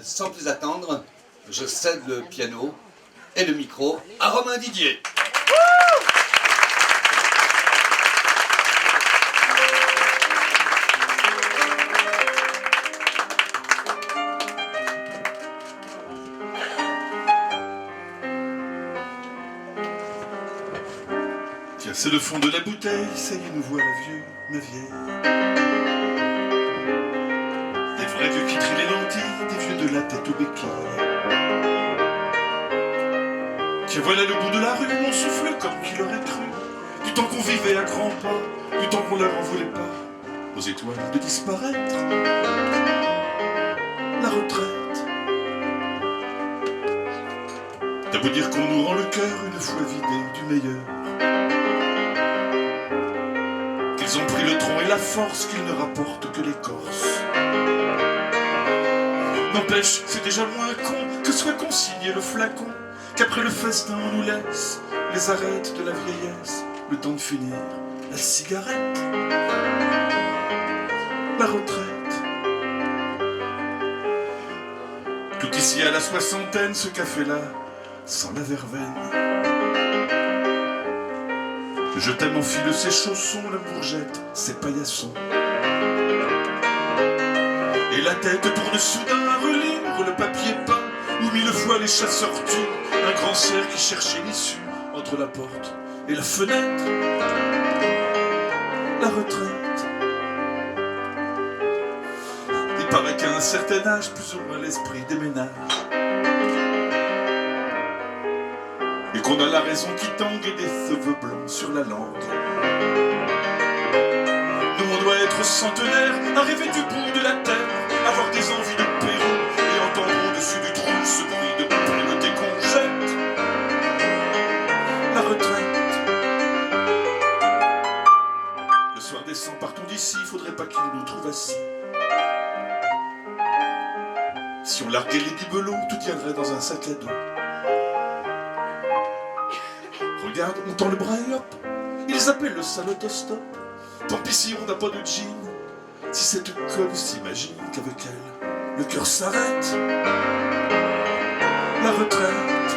sans plus attendre, je cède le piano et le micro à Romain Didier. Tiens, c'est le fond de la bouteille, ça y est, nous voilà vieux, ma vieille. Des vrais vieux qui trient les lentilles, des vieux de la tête aux béquilles. Tiens, voilà le bout de la rue, mon souffle comme qui l'aurait cru. Du temps qu'on vivait à grands pas, du temps qu'on leur en voulait pas aux étoiles de disparaître. La retraite. T'as beau dire qu'on nous rend le cœur une fois vidé du meilleur. Qu'ils ont pris le tronc et la force, qu'ils ne rapportent que l'écorce. N'empêche, c'est déjà moins con que soit consigné le flacon, qu'après le festin on nous laisse les arêtes de la vieillesse, le temps de finir la cigarette, la retraite. Tout ici à la soixantaine, ce café-là, sans la verveine. Je t'aime en file ses chaussons, la bourgette, ses paillassons. Et la tête tourne soudain à relire le papier peint, où mille fois les chasseurs tuent un grand cerf qui cherchait l'issue entre la porte et la fenêtre. La retraite. Il paraît qu'à un certain âge, plus ou moins l'esprit déménage. Et qu'on a la raison qui tangue et des cheveux blancs sur la langue. Nous on doit être centenaires, à rêver du bout de la terre, avoir des envies de Pérou et entendre au-dessus du trou ce bruit de primauté qu'on jette. La retraite. Le soir décent, partons d'ici, faudrait pas qu'il nous trouve assis. Si on larguait les bibelots, tout tiendrait dans un sac à dos. Regarde, on tend le bras et hop, ils appellent le salotostop. Tant pis si on n'a pas de jean, si cette conne s'imagine qu'avec elle, le cœur s'arrête. La retraite.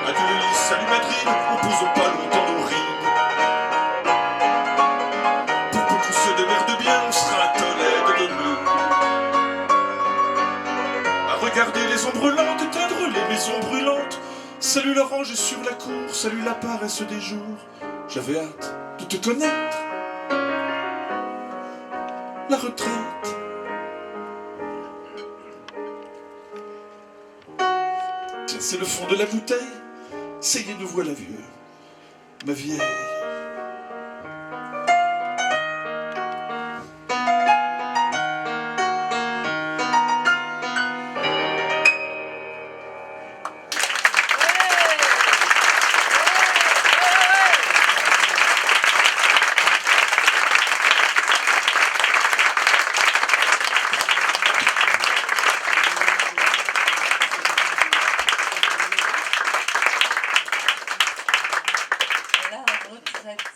Adieu le lit, salut Madrid, on posons pas longtemps nos rides. Pour peu qu'on se démerde bien, on sera à Tolède demain. À regarder les ombres lentes, éteindre les maisons brûlantes. Salut l'orange sur la cour, salut la paresse des jours. J'avais hâte de te connaître. La retraite. Tiens, c'est le fond de la bouteille. Ça y est, nous voilà vieux, ma vieille.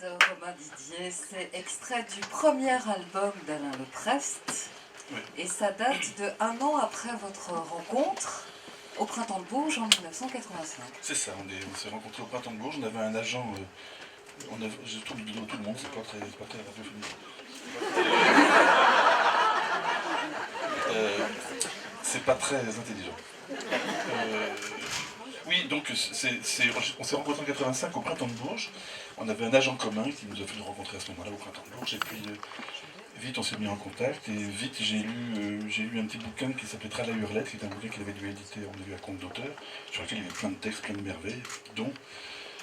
Romain Didier, c'est extrait du premier album d'Alain Leprest, oui. Et ça date de 1 an après votre rencontre au Printemps de Bourges en 1985. C'est ça, on s'est rencontrés au Printemps de Bourges, on avait un agent, je tourne le dos tout le monde, c'est pas très radiophonique. C'est pas très intelligent. Oui, donc on s'est rencontrés en 85 au Printemps de Bourges. On avait un agent commun qui nous a fait nous rencontrer à ce moment-là au Printemps de Bourges. Et puis vite on s'est mis en contact et vite j'ai lu un petit bouquin qui s'appelait Trala Hurlette, qui est un bouquin qu'il avait dû éditer, on a vu à compte d'auteur, sur lequel il y avait plein de textes, plein de merveilles, dont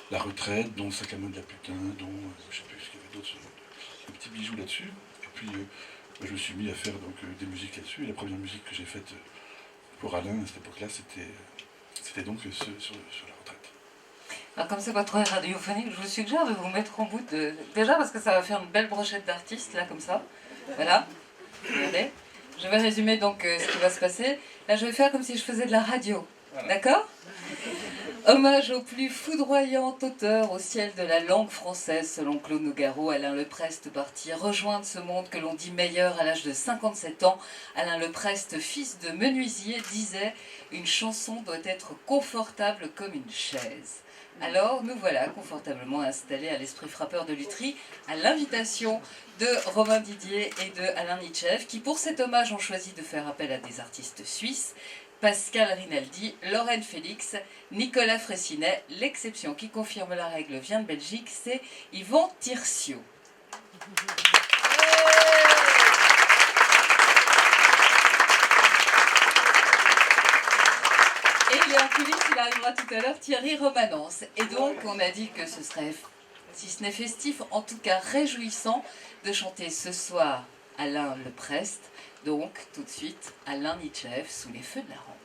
la retraite, dont Sac à main de la putain, dont je sais plus ce qu'il y avait d'autres, un petit bijou là-dessus. Et puis je me suis mis à faire donc des musiques là-dessus. Et la première musique que j'ai faite pour Alain à cette époque-là, c'était donc sur la retraite. Alors comme c'est pas trop radiophonique, je vous suggère de vous mettre en bout de... Déjà parce que ça va faire une belle brochette d'artistes, là, comme ça. Voilà. Regardez. Je vais résumer donc ce qui va se passer. Là, je vais faire comme si je faisais de la radio. Voilà. D'accord ? Hommage au plus foudroyant auteur au ciel de la langue française, selon Claude Nougaro. Alain Leprest parti rejoindre ce monde que l'on dit meilleur à l'âge de 57 ans. Alain Leprest, fils de menuisier, disait « Une chanson doit être confortable comme une chaise ». Alors nous voilà confortablement installés à l'Esprit Frappeur de Lutry, à l'invitation de Romain Didier et de Alain Nitchev, qui pour cet hommage ont choisi de faire appel à des artistes suisses. Pascal Rinaldi, Lorraine Félix, Nicolas Fraissinet. L'exception qui confirme la règle vient de Belgique, c'est Yvan Tircio. Et il est en coulisses, il arrivera tout à l'heure, Thierry Romanence. Et donc on a dit que ce serait, si ce n'est festif, en tout cas réjouissant de chanter ce soir Alain Leprest. Donc, tout de suite, Alain Nitchev, Sous les feux de la rampe.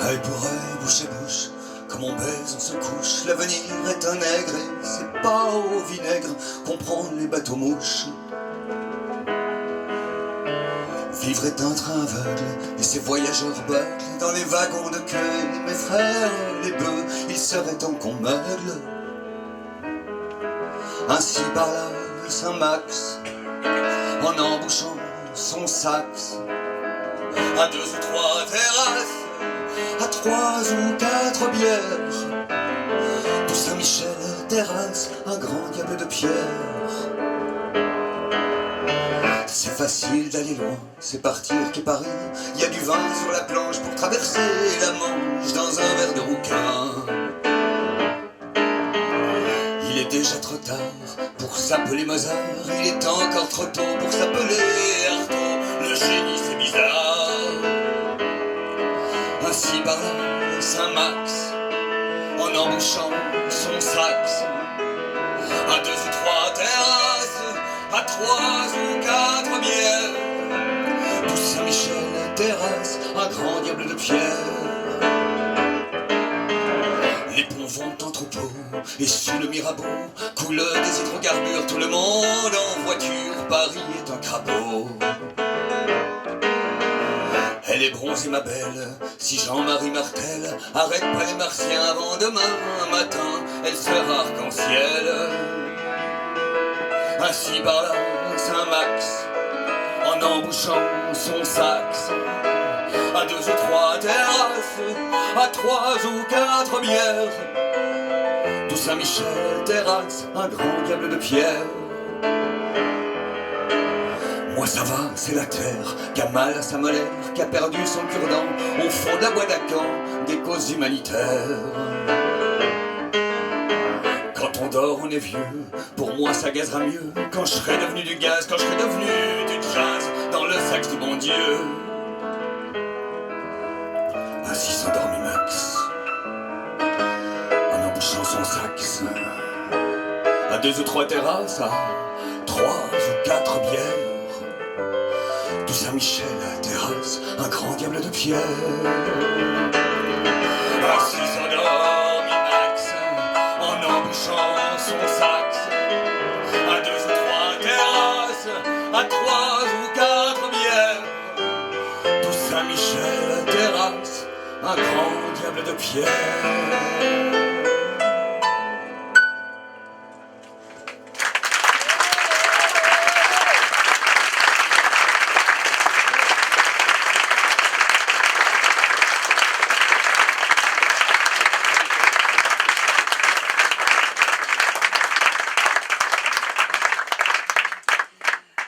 Œil pour œil, bouche à bouche, comme on baise, on se couche. L'avenir est un nègre et c'est pas au vinaigre qu'on prend les bateaux-mouches. Vivre est un train aveugle et ses voyageurs beuglent dans les wagons de queue. Mes frères, les bœufs, il serait temps qu'on meugle. Ainsi parla Saint-Max en embouchant son sax. À 2 ou 3 terrasses, à 3 ou 4 bières, tout Saint-Michel terrasse un grand diable de pierre. C'est facile d'aller loin, c'est partir qu'est Paris. Y a du vin sur la planche pour traverser la Manche dans un verre de rouquin. Il est déjà trop tard pour s'appeler Mozart. Il est encore trop tôt pour s'appeler Artaud. Le génie c'est bizarre. Ainsi parla Saint-Max en embouchant son sax. À 2 ou 3 terrasses, à 3 ou 4 bières, tout Saint-Michel terrasse un grand diable de pierre. Les ponts vont en troupeau et sur le Mirabeau coulent des hydrocarbures. Tout le monde en voiture, Paris est un crapaud. Elle est bronzée ma belle, si Jean-Marie Martel arrête pas les martiens avant demain matin, elle sera arc-en-ciel. Ainsi parla Saint-Max en embouchant son sax. À 2 ou 3 terrasses, à 3 ou 4 bières, tout Saint-Michel terrasse un grand diable de pierre. Moi ça va, c'est la terre qui a mal à sa molaire, qui a perdu son cure-dent au fond de la boîte à Caen des causes humanitaires. Quand on dort, on est vieux, pour moi ça gazera mieux. Quand je serai devenu du gaz, quand je serai devenu du jazz dans le sax du bon Dieu. Ainsi s'endormit Max en embouchant son sax. À 2 ou 3 terrasses, à 3 ou 4 bières, tout Saint-Michel terrasse un grand diable de pierre. Ainsi s'endormit Max en embouchant son sax. À 2 ou 3 terrasses, à 3 ou 4 bières, tout Saint-Michel terrasse un grand diable de pierre.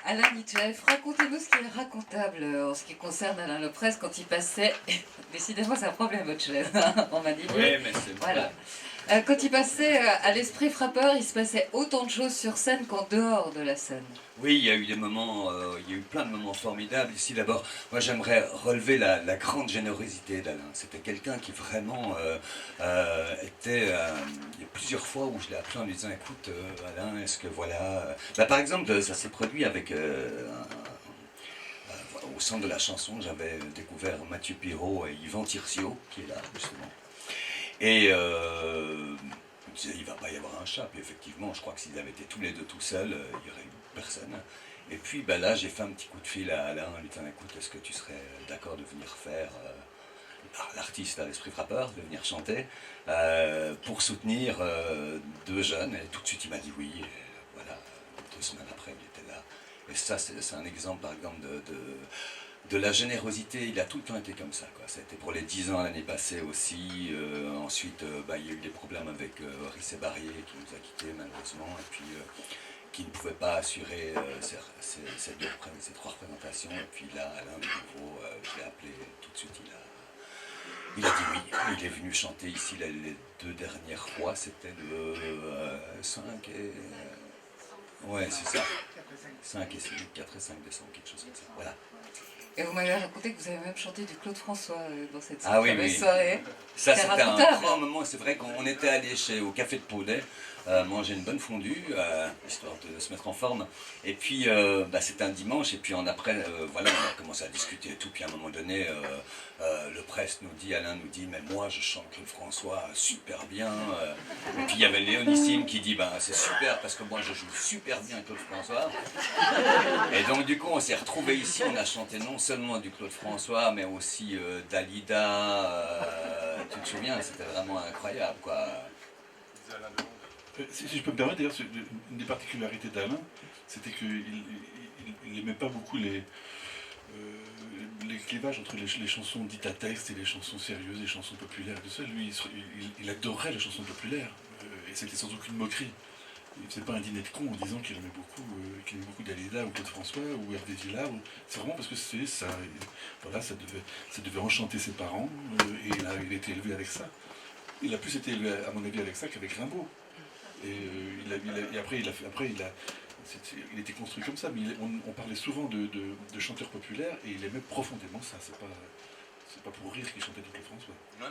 Alain Nitchev, racontez-nous ce qui est racontable en ce qui concerne Alain Leprest quand il passait. Décidément, c'est un problème votre chaise, hein, on m'a dit. Oui, mais c'est voilà. Quand il passait à l'Esprit Frappeur, il se passait autant de choses sur scène qu'en dehors de la scène. Oui, il y a eu des moments, il y a eu plein de moments formidables. Ici, d'abord, moi j'aimerais relever la grande générosité d'Alain. C'était quelqu'un qui vraiment était... il y a plusieurs fois où je l'ai appelé en lui disant, écoute, Alain, est-ce que voilà... Bah, par exemple, ça s'est produit avec... au centre de la chanson, j'avais découvert Mathieu Pirot et Yvan Tircio, qui est là, justement. Et me disais, il va pas y avoir un chat. Puis effectivement, je crois que s'ils avaient été tous les deux tout seuls, il n'y aurait eu personne. Et puis là, j'ai fait un petit coup de fil à Alain, en lui disant, écoute, est-ce que tu serais d'accord de venir faire l'artiste à l'esprit frappeur, de venir chanter pour soutenir deux jeunes. Et tout de suite, il m'a dit oui. Et voilà, 2 semaines après, il était là. Et ça, c'est un exemple, par exemple, de la générosité. Il a tout le temps été comme ça, quoi. Ça a été pour les 10 ans l'année passée aussi. Ensuite, il y a eu des problèmes avec Rissé Barrier qui nous a quittés malheureusement. Et puis, qui ne pouvait pas assurer ces 3 représentations. Et puis là, Alain, de nouveau, je l'ai appelé tout de suite. Il a dit oui. Il est venu chanter ici les 2 dernières fois. C'était le 5 et... ouais, c'est ça. 5 et 6, 4 et 5 décembre, quelque chose comme ça. Voilà. Et vous m'avez raconté que vous avez même chanté du Claude François dans cette oui. soirée. Ça, c'était un grand moment. C'est vrai qu'on était allé au Café de Paudet manger une bonne fondue, histoire de se mettre en forme. Et puis, c'était un dimanche. Et puis, après, voilà, on a commencé à discuter et tout. Puis, à un moment donné, le presse nous dit, Alain nous dit, mais moi, je chante Claude François super bien. Et puis, il y avait Léonissime qui dit, c'est super parce que moi, je joue super bien Claude François. Et donc, du coup, on s'est retrouvés ici. On a chanté non seulement du Claude François, mais aussi Dalida. Tu te souviens, c'était vraiment incroyable, quoi. Si je peux me permettre, d'ailleurs, une des particularités d'Alain, c'était qu'il n'aimait pas beaucoup les clivages entre les chansons dites à texte et les chansons sérieuses, les chansons populaires et tout ça. Lui, il adorait les chansons populaires, et c'était sans aucune moquerie. Il ne faisait pas un dîner de con en disant qu'il aimait beaucoup Dalida ou Claude François ou Hervé Villard. C'est vraiment parce que c'est ça. Voilà, ça devait enchanter ses parents, et il a été élevé avec ça. Il a plus été élevé, à mon avis, avec ça qu'avec Rimbaud. Et après, il était construit comme ça, mais on parlait souvent de chanteurs populaires, et il aimait profondément ça. C'est pas pour rire qu'il chantait du Claude François. Non,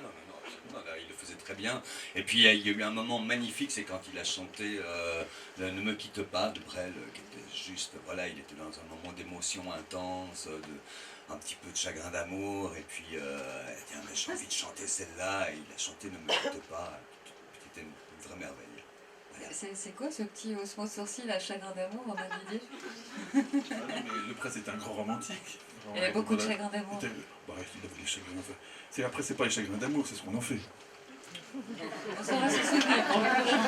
absolument, là, il le faisait très bien. Et puis il y a eu un moment magnifique, c'est quand il a chanté Ne me quitte pas de Brel, qui était juste, voilà, il était dans un moment d'émotion intense, un petit peu de chagrin d'amour, et puis il a dit, mais j'ai envie de chanter celle-là, et il a chanté Ne me quitte pas, c'était une vraie merveille. C'est quoi ce petit haussement de sourcil à chagrin d'amour, on m'a dit? Le presse est un grand romantique. Il y a beaucoup de chagrin d'amour. Il avait les chagrins. Après, c'est pas les chagrins d'amour, c'est ce qu'on en fait. On saura se souvenir pour le prochain.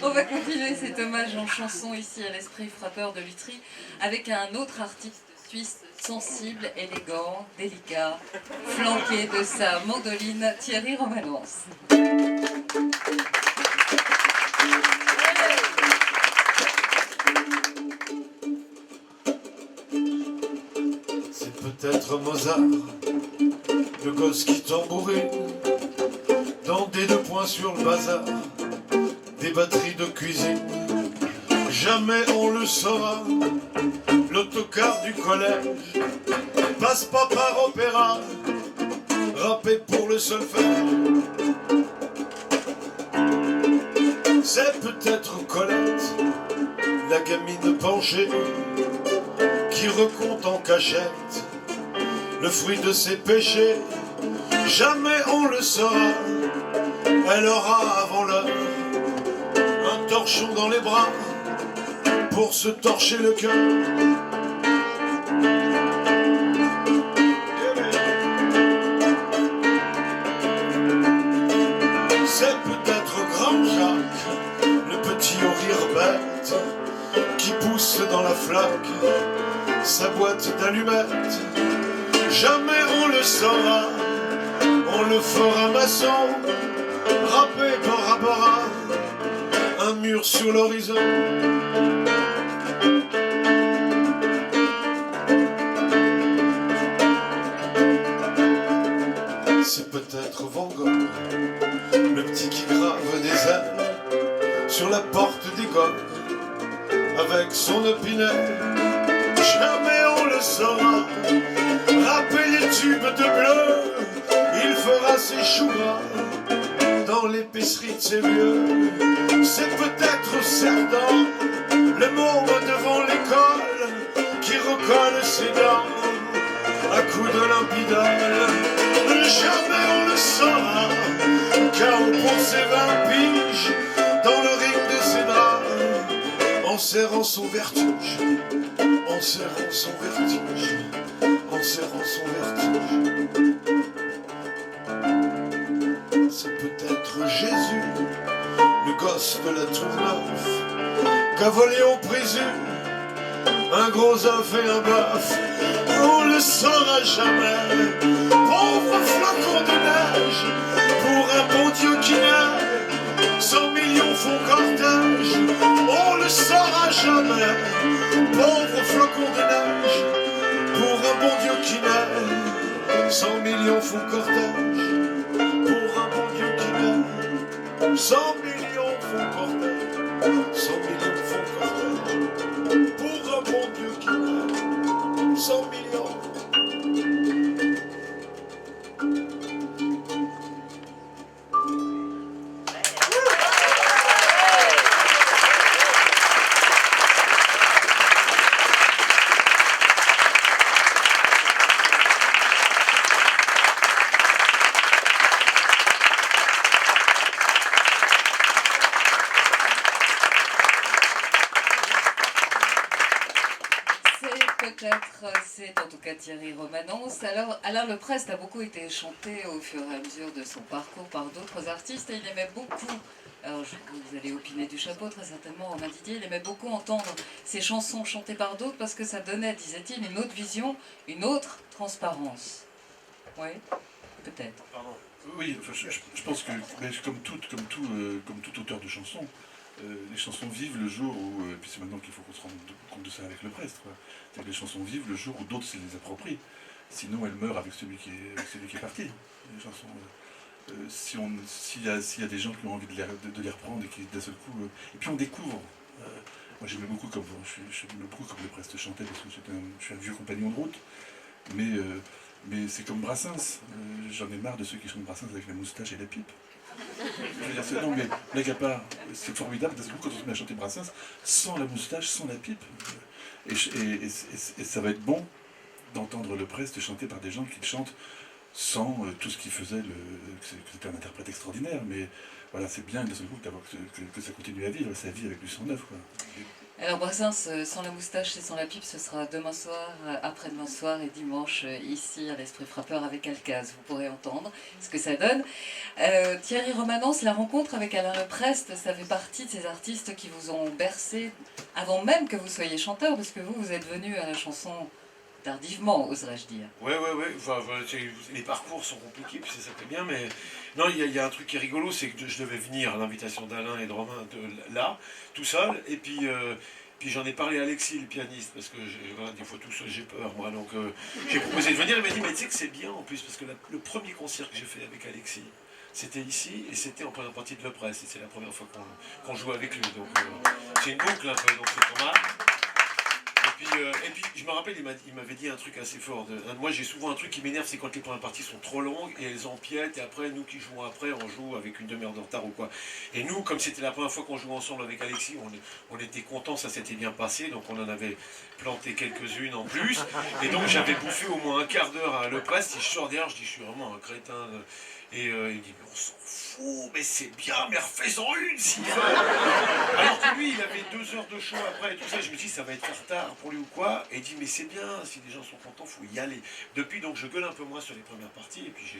On va continuer cet hommage en chanson ici à l'esprit frappeur de Lutry avec un autre artiste suisse sensible, élégant, délicat, flanqué de sa mandoline, Thierry Romanens. C'est peut-être Mozart, le gosse qui tambourine dans des 2 points sur le bazar, des batteries de cuisine. Jamais on le saura, l'autocar du collège passe pas par opéra, rappé pour le solfège. C'est peut-être Colette, la gamine penchée, qui recompte en cachette le fruit de ses péchés. Jamais on le saura, elle aura avant l'heure un torchon dans les bras pour se torcher le cœur. C'est peut-être Grand Jacques, le petit au rire bête, qui pousse dans la flaque sa boîte d'allumettes. Jamais on le saura, on le fera maçon, râpé bord à bord, un mur sur l'horizon. C'est peut-être Van Gogh, le petit qui grave des ailes sur la porte des Gaules avec son opinel. Jamais on le saura, râper les tubes de bleu, il fera ses choux gras dans l'épicerie de ses vieux. C'est peut-être Cerdan, le môme devant l'école, qui recolle ses dents à coups de limpidole. jamais on le saura, car on pond ses 20 piges dans le ring de ses draps, en serrant son vertige, en serrant son vertige, en serrant son vertige. C'est peut-être Jésus, le gosse de la Tourneuve, qu'a volé on présume un gros œuf et un bœuf. On le saura jamais, pauvre flocon de neige, pour un bon Dieu qui naît, 100 millions font cortège. On le saura jamais, pauvre flocon de neige, pour un bon Dieu qui naît, 100 millions font cortège. Pour un bon Dieu qui naît, 100 millions font cortège, 100 millions font cortège. Pour un bon Dieu qui naît, 100 millions. C'est en tout cas Thierry Romanens. Alors, Alain Leprest a beaucoup été chanté au fur et à mesure de son parcours par d'autres artistes et il aimait beaucoup, alors vous allez opiner du chapeau très certainement, Romain Didier, il aimait beaucoup entendre ses chansons chantées par d'autres parce que ça donnait, disait-il, une autre vision, une autre transparence. Oui, peut-être. Pardon. Oui, enfin, je pense que comme tout auteur de chansons, les chansons vivent le jour où, et puis c'est maintenant qu'il faut qu'on se rende compte de ça avec Leprest, c'est que les chansons vivent le jour où d'autres se les approprient. Sinon elles meurent avec celui qui est parti. Les chansons, s'il y a des gens qui ont envie de les reprendre et qui d'un seul coup... et puis on découvre. Moi j'aimais beaucoup comme Leprest chantait parce que je suis un vieux compagnon de route, mais c'est comme Brassens. J'en ai marre de ceux qui chantent Brassens avec la moustache et la pipe. Je veux dire, non, mais blague à part, c'est formidable parce que quand on se met à chanter Brassens, sans la moustache, sans la pipe, et ça va être bon d'entendre Leprest chanté par des gens qui le chantent sans tout ce qu'il faisait, que c'était un interprète extraordinaire, mais voilà, c'est bien d'un seul coup que ça continue à vivre, sa vie avec du 109, quoi. Alors Brassens, sans la moustache et sans la pipe, ce sera demain soir, après-demain soir et dimanche, ici à l'Esprit Frappeur avec Alcaz. Vous pourrez entendre ce que ça donne. Thierry Romanens, la rencontre avec Alain Leprest, ça fait partie de ces artistes qui vous ont bercé avant même que vous soyez chanteur, parce que vous êtes venu à la chanson tardivement, oserais-je dire. Ouais. Enfin, les parcours sont compliqués, puis c'est ça qui est bien, mais non, il y a un truc qui est rigolo, c'est que je devais venir à l'invitation d'Alain et de Romain là, tout seul, et puis j'en ai parlé à Alexis, le pianiste, parce que voilà, des fois tout seul j'ai peur, moi, donc j'ai proposé de venir, il m'a dit, mais tu sais que c'est bien en plus, parce que le premier concert que j'ai fait avec Alexis, c'était ici, et c'était en première partie de Leprest, et c'est la première fois qu'on jouait avec lui, donc c'est une boucle un peu, donc c'est pas mal. Et puis je me rappelle, il m'avait dit un truc assez fort. Moi j'ai souvent un truc qui m'énerve, c'est quand les premières parties sont trop longues et elles empiètent, et après nous qui jouons après, on joue avec une demi-heure de retard ou quoi. Et nous, comme c'était la première fois qu'on jouait ensemble avec Alexis, on était contents, ça s'était bien passé, donc on en avait planté quelques-unes en plus. Et donc j'avais bouffé au moins un quart d'heure à Leprest, si je sors derrière, je dis je suis vraiment un crétin. Et il dit, mais on s'en fout, mais c'est bien, mais refais-en une s'il veut. Alors que lui, il avait 2 heures de show après et tout ça, je me dis, ça va être retard pour lui ou quoi. Et il dit, mais c'est bien, si les gens sont contents, il faut y aller. Depuis, donc, je gueule un peu moins sur les premières parties, et puis j'ai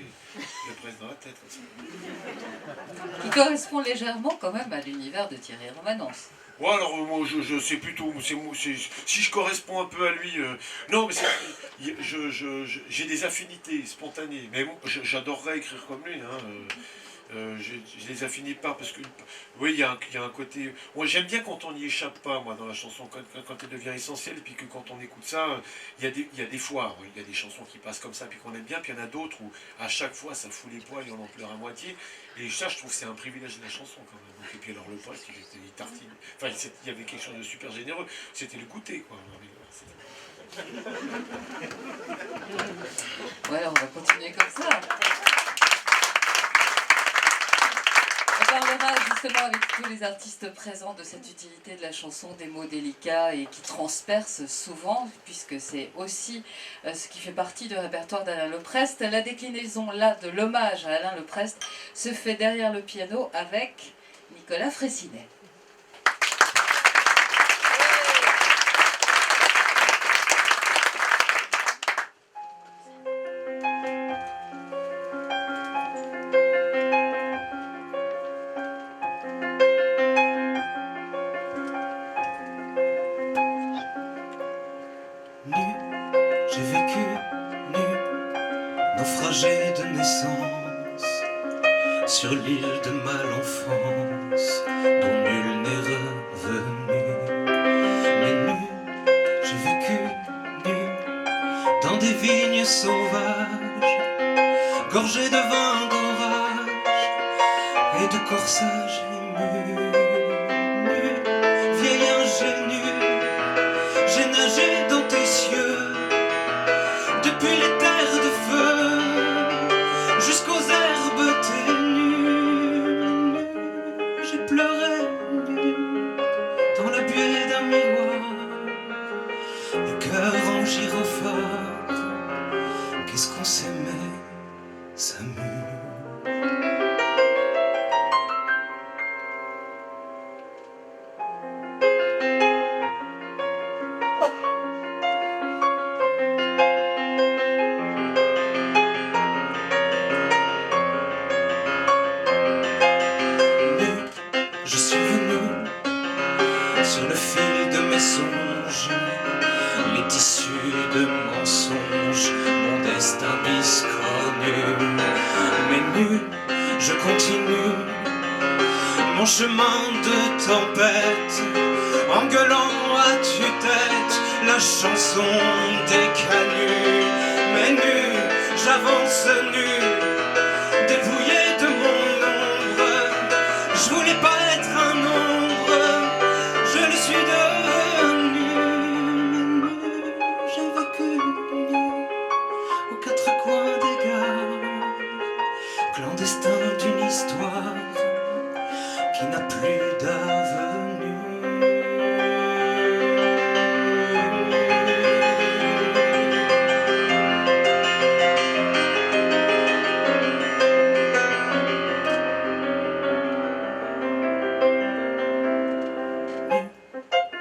le presse dans la tête. Comme ça. Qui correspond légèrement quand même à l'univers de Thierry Romanens. Ouais, alors moi je sais plutôt, si je corresponds un peu à lui, non mais j'ai des affinités spontanées, mais j'adorerais écrire comme lui, je les affinis pas parce que, oui, il y a un côté, moi j'aime bien quand on n'y échappe pas, moi, dans la chanson, quand elle devient essentielle, puis que quand on écoute ça, il y a des fois, il y a des chansons qui passent comme ça, puis qu'on aime bien, puis il y en a d'autres où à chaque fois ça fout les poils et on en pleure à moitié, et ça je trouve que c'est un privilège de la chanson quand même. Donc, et puis alors le poste, il tartine, enfin il y avait quelque chose de super généreux, c'était le goûter quoi. Ouais, on va continuer comme ça. On parlera justement avec tous les artistes présents de cette utilité de la chanson, des mots délicats et qui transpercent souvent, puisque c'est aussi ce qui fait partie du répertoire d'Alain Leprest. La déclinaison là de l'hommage à Alain Leprest se fait derrière le piano avec Nicolas Fraissinet. J'ai vécu nu, naufragé de naissance, sur l'île de ma l'enfance, dont nul n'est revenu. Mais nu, j'ai vécu nu, dans des vignes sauvages, gorgées de vin d'orage et de corsages émus. Nu, vieil ingénu, j'ai nagé dans tes cieux, depuis les terres de feu jusqu'aux herbes ténues. J'ai pleuré nu dans la buée d'un miroir, le cœur en gyrophare. Qu'est-ce qu'on s'aimait, ça mue. Je suis venu sur le fil de mes songes, les tissus de mensonges, mon destin biscornu. Mais nu, je continue mon chemin de tempête, en gueulant à tue-tête la chanson des canuts. Mais nu, j'avance nu, dépouillé de mon ombre. Je voulais pas être un ombre, je le suis devenu. Mais nu, j'ai vécu nu, aux quatre coins des gares, clandestin d'une histoire qui n'a plus d'avenue.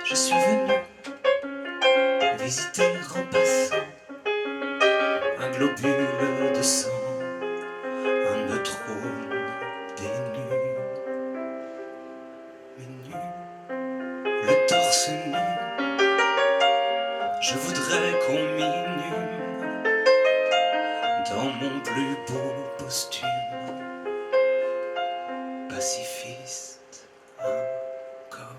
Je suis venu visiter en passant un globule de sang, un neutrone dénu. Mais nu, le torse nu, je voudrais qu'on m'inhume dans mon plus beau costume, pacifiste inconnu.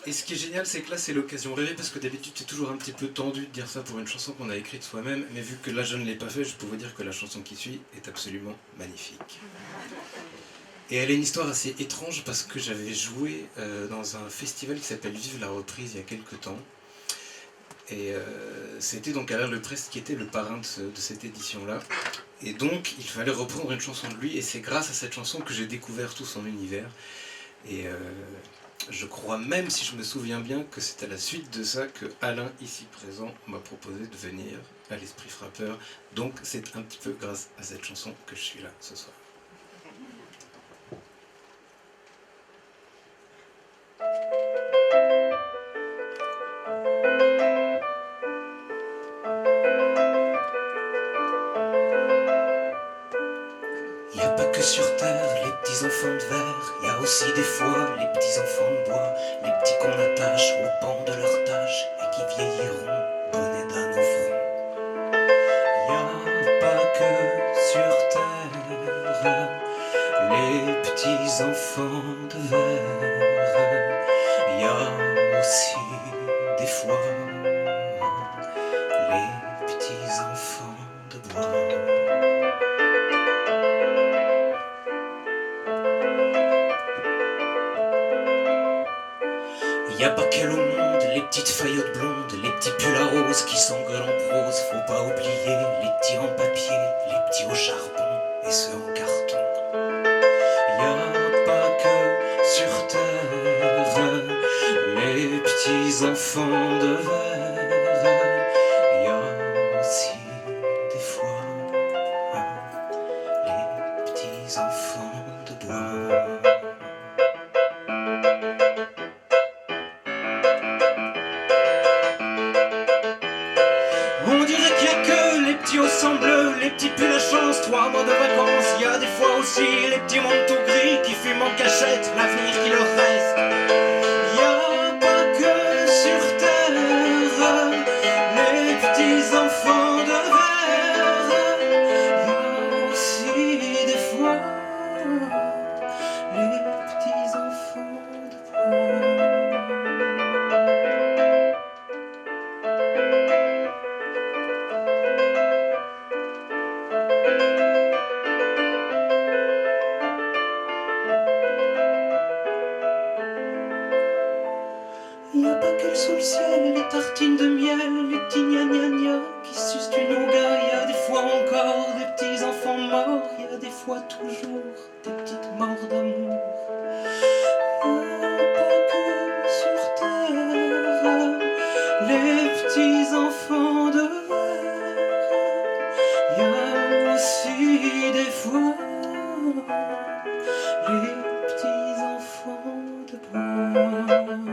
Et ce qui est génial, c'est que là, c'est l'occasion rêvée, parce que d'habitude, c'est toujours un petit peu tendu de dire ça pour une chanson qu'on a écrite soi-même, mais vu que là, je ne l'ai pas fait, je peux vous dire que la chanson qui suit est absolument magnifique. Et elle a une histoire assez étrange, parce que j'avais joué dans un festival qui s'appelle Vive la Reprise il y a quelques temps, et c'était donc Alain Leprest qui était le parrain de cette édition-là, et donc il fallait reprendre une chanson de lui, et c'est grâce à cette chanson que j'ai découvert tout son univers, et je crois même, si je me souviens bien, que c'est à la suite de ça que Alain, ici présent, m'a proposé de venir à l'Esprit Frappeur. Donc c'est un petit peu grâce à cette chanson que je suis là ce soir. Y a pas que sur terre les petits enfants de verre, y a aussi des fois les petits enfants de bois, les petits qu'on attache au pan de leur tâche et qui vieilliront bonnets d'âne au front. Y a pas que sur terre les petits enfants de verre, y a aussi des fois les petits enfants de bois. Y a pas qu'elle au monde, les petites faillottes blondes, les petits pulls à rose qui s'engueulent en prose. Faut pas oublier les petits en papier, les petits au charbon et ceux en carton. Y a pas que sur terre les petits enfants de verre, y a aussi des fois les petits enfants de bois. On dirait qu'il y a que les petits au sang bleu, les petits pulls à chance, 3 mois de vacances. Y a des fois aussi les petits manteaux gris qui fument en cachette l'avenir qui leur reste. Y a pas que sur terre les petits enfants de verre, y a aussi des fois les petits enfants de bois. Y a pas qu'elle sous le ciel, les tartines de miel, les petits gna qui sucent du nougat. Y a des fois encore des petits enfants morts, y a des fois toujours des petites morts d'amour. Y a pas que sur terre les petits enfants de verre, y a aussi des fois les petits enfants de bois.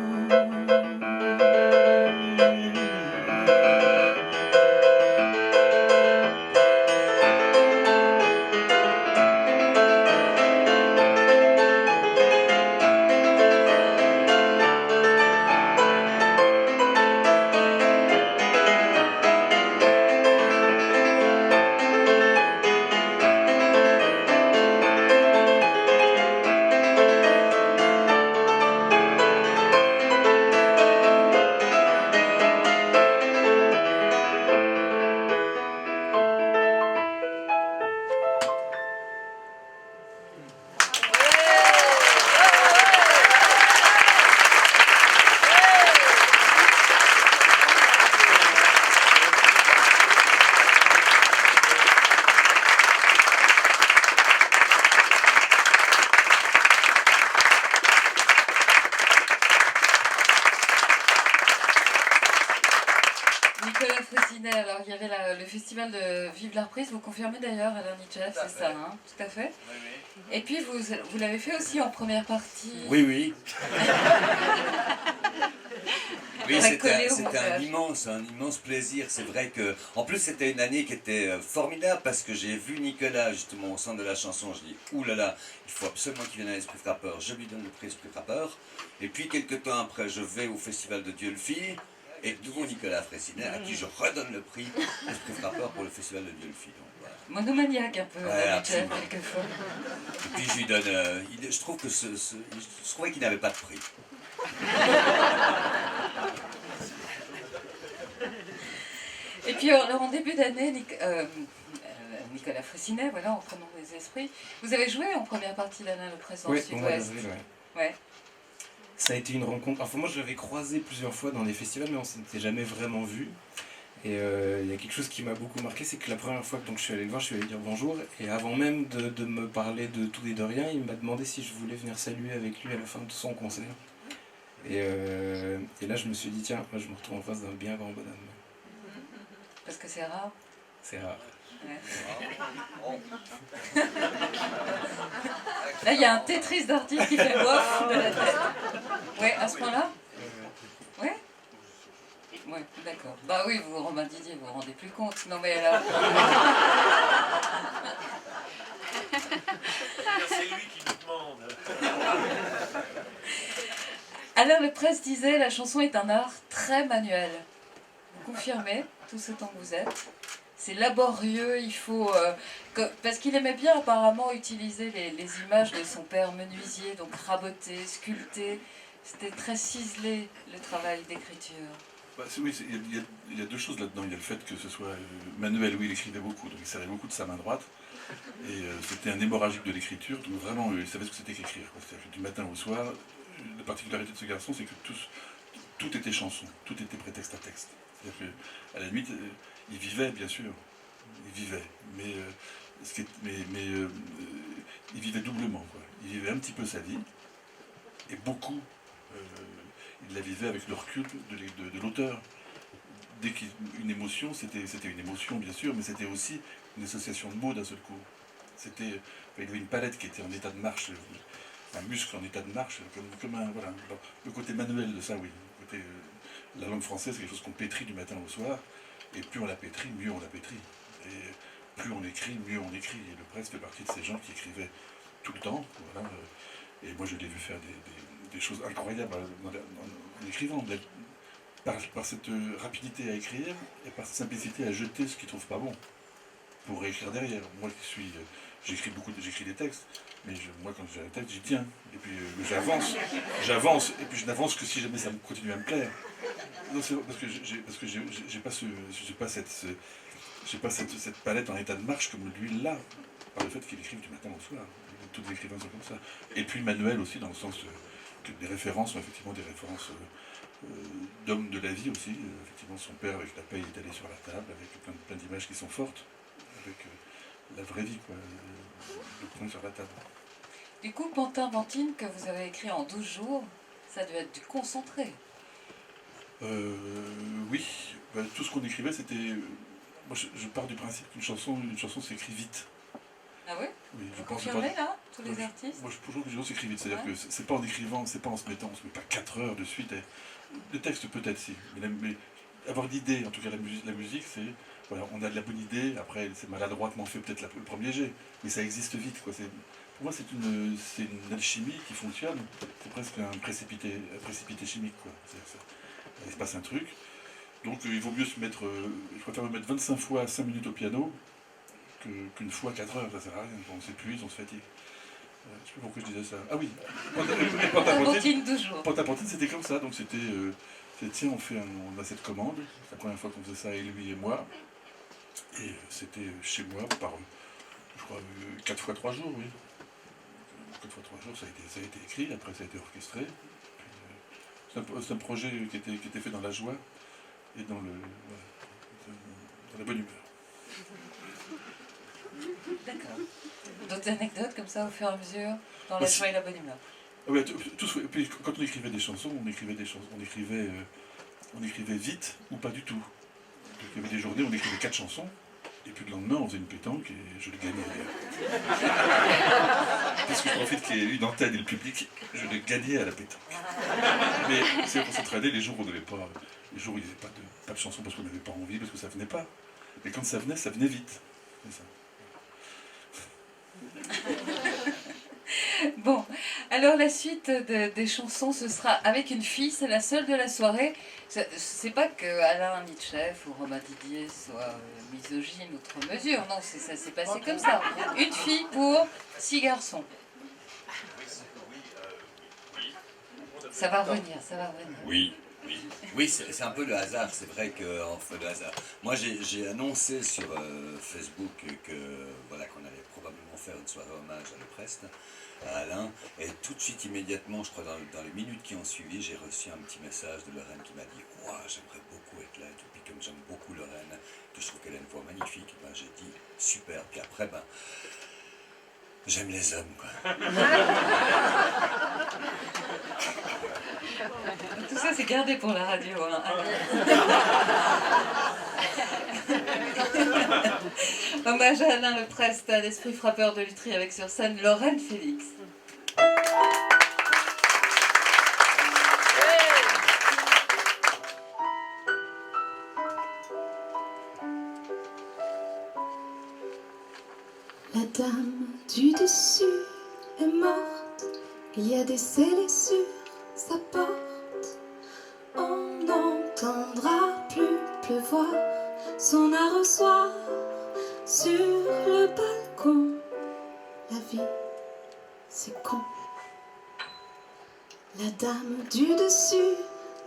Nicolas Fraissinet, alors il y avait le festival de Vive la reprise, vous confirmez d'ailleurs Alain Nichev, c'est ça, hein, tout à fait. Oui, oui. Et puis vous l'avez fait aussi en première partie. Oui, oui. Oui, Très c'était collé au un montage. immense plaisir. C'est vrai que, en plus, c'était une année qui était formidable parce que j'ai vu Nicolas justement au centre de la chanson. Je dis, ouh là là, il faut absolument qu'il vienne à l'Esprit Frappeur. Je lui donne le prix Esprit Frappeur. Et puis quelques temps après, je vais au festival de Dieulefit et devant Nicolas Fraissinet, à qui je redonne le prix Esprit Frappeur pour le festival de Dieulefit. Donc, voilà. Monomaniaque un peu, Ouais, Alain Nichev, absolument. quelquefois. Et puis je lui donne. Je trouve que je trouvais qu'il n'avait pas de prix. Et puis alors, en début d'année, Nicolas Fraissinet, voilà, en prenant des esprits, vous avez joué en première partie d'Alain Le Presse dans Oui, le au mois Sud-Ouest. d'avril, ouais. Ouais. Ça a été une rencontre. Enfin, moi, je l'avais croisé plusieurs fois dans des festivals, mais on s'était jamais vraiment vu. Et il y a quelque chose qui m'a beaucoup marqué, c'est que la première fois que donc, je suis allé le voir, je suis allé dire bonjour. Et avant même de me parler de tout et de rien, il m'a demandé si je voulais venir saluer avec lui à la fin de son concert. Et là, je me suis dit, tiens, moi, je me retrouve en face d'un bien grand bonhomme. Parce que c'est rare. C'est rare. Ouais. Là, il y a un Tetris d'artistes qui fait bof de la tête. Ouais, à ce point-là. Ouais. Ouais, d'accord. Bah oui, vous, Romain Didier, vous vous rendez plus compte. Non mais alors. Alain Leprest disait, la chanson est un art très manuel. Vous confirmez, tout ce temps que vous êtes? C'est laborieux, il faut... parce qu'il aimait bien apparemment utiliser les images de son père menuisier, donc raboter, sculpter. C'était très ciselé, le travail d'écriture. Bah, oui, il y a deux choses là-dedans. Il y a le fait que ce soit manuel, oui, il écrivait beaucoup, donc il servait beaucoup de sa main droite. Et c'était un hémorragique de l'écriture, donc vraiment, il savait ce que c'était qu'écrire. C'est-à-dire que du matin au soir, la particularité de ce garçon, c'est que tout était chanson, tout était prétexte à texte. C'est-à-dire qu'à la limite, il vivait, bien sûr, il vivait, mais il vivait doublement, quoi. Il vivait un petit peu sa vie, et beaucoup, il la vivait avec le recul de l'auteur. Dès qu'une émotion, c'était une émotion, bien sûr, mais c'était aussi une association de mots d'un seul coup. Il y avait une palette qui était en état de marche, un muscle en état de marche, comme un... Voilà. Le côté manuel de ça, oui. La langue française, c'est quelque chose qu'on pétrit du matin au soir, et plus on la pétrit, mieux on la pétrit. Et plus on écrit, mieux on écrit. Et Leprest fait partie de ces gens qui écrivaient tout le temps. Voilà. Et moi, je l'ai vu faire des choses incroyables en écrivant. Par cette rapidité à écrire et par cette simplicité à jeter ce qu'il ne trouve pas bon pour réécrire derrière. Moi j'écris des textes, mais moi quand j'ai un texte, j'y tiens. Et puis j'avance, et puis je n'avance que si jamais ça continue à me plaire. Non, c'est parce que j'ai pas cette palette en état de marche comme lui là, par le fait qu'il écrive du matin au soir. Tous les écrivains sont comme ça. Et puis manuel aussi, dans le sens que des références sont effectivement des références d'hommes de la vie aussi. Effectivement, son père avec la paille étalée sur la table, avec plein d'images qui sont fortes, avec la vraie vie, quoi, le point sur la table. Du coup, Pantin-Pantine, que vous avez écrit en 12 jours, ça doit être du concentré. Oui, ben, tout ce qu'on écrivait, c'était... moi, je pars du principe qu'une chanson s'écrit vite. Ah oui? Oui, vous confirmez, là, tous les artistes? Moi, je toujours que les gens s'écrivent vite. C'est-à-dire que c'est pas en écrivant, c'est pas en se mettant, on se met pas 4 heures de suite. Le texte, peut-être, si. Mais avoir l'idée, en tout cas, la musique, c'est... Voilà, on a de la bonne idée, après, c'est maladroitement fait, peut-être le premier jet, mais ça existe vite, quoi. Pour moi, c'est une alchimie qui fonctionne. C'est presque un précipité chimique, quoi. Il se passe un truc. Donc, il vaut mieux se mettre... je préfère me mettre 25 fois 5 minutes au piano qu'une fois 4 heures, ça sert à rien. On s'épuise, on se fatigue. Je ne sais pas pourquoi je disais ça. Ah oui, Pantin-Pantine, c'était comme ça. Donc c'était, tiens, on a cette commande. C'est la première fois qu'on faisait ça, et lui et moi. Et c'était chez moi par, je crois, 4 fois 3 jours, oui. 4 fois 3 jours, ça a été écrit, après ça a été orchestré. C'est un projet qui était fait dans la joie et dans la bonne humeur. D'accord. D'autres anecdotes comme ça au fur et à mesure, dans la joie et la bonne humeur? Ouais, puis quand on écrivait des chansons, on écrivait vite ou pas du tout. Donc, il y avait des journées où on écrivait 4 chansons, et puis le lendemain on faisait une pétanque et je le gagnais. Parce que je profite qu'il y ait eu une antenne et le public, je le gagnais à la pétanque. Mais c'est pour s'entraîner les jours où on n'avait pas, les jours où il n'y avait pas de chansons parce qu'on n'avait pas envie, parce que ça venait pas. Mais quand ça venait vite. C'est ça. Bon, alors la suite des chansons, ce sera avec une fille, c'est la seule de la soirée. C'est pas que Alain Mitchef ou Romain Didier soient misogynes outre mesure, non, ça s'est passé comme ça. Une fille pour 6 garçons. Ça va revenir, ça va revenir. Oui, c'est un peu le hasard, c'est vrai qu'on fait le hasard. Moi, j'ai annoncé sur Facebook qu'on allait probablement faire une soirée hommage à Leprest, à Alain, et tout de suite, immédiatement, je crois dans les minutes qui ont suivi, j'ai reçu un petit message de Lorraine qui m'a dit « Ouah, j'aimerais beaucoup être là », et puis comme j'aime beaucoup Lorraine, que je trouve qu'elle a une voix magnifique, ben, j'ai dit « Super », puis après, ben, j'aime les hommes, quoi. Tout ça, c'est gardé pour la radio. Hein. Hommage à Alain Leprest, à l'esprit frappeur de Lutry, avec sur scène Lorraine Félix. La dame du dessus est morte, il y a des scellés sur sa porte. sur le balcon. La vie, c'est con. La dame du dessus,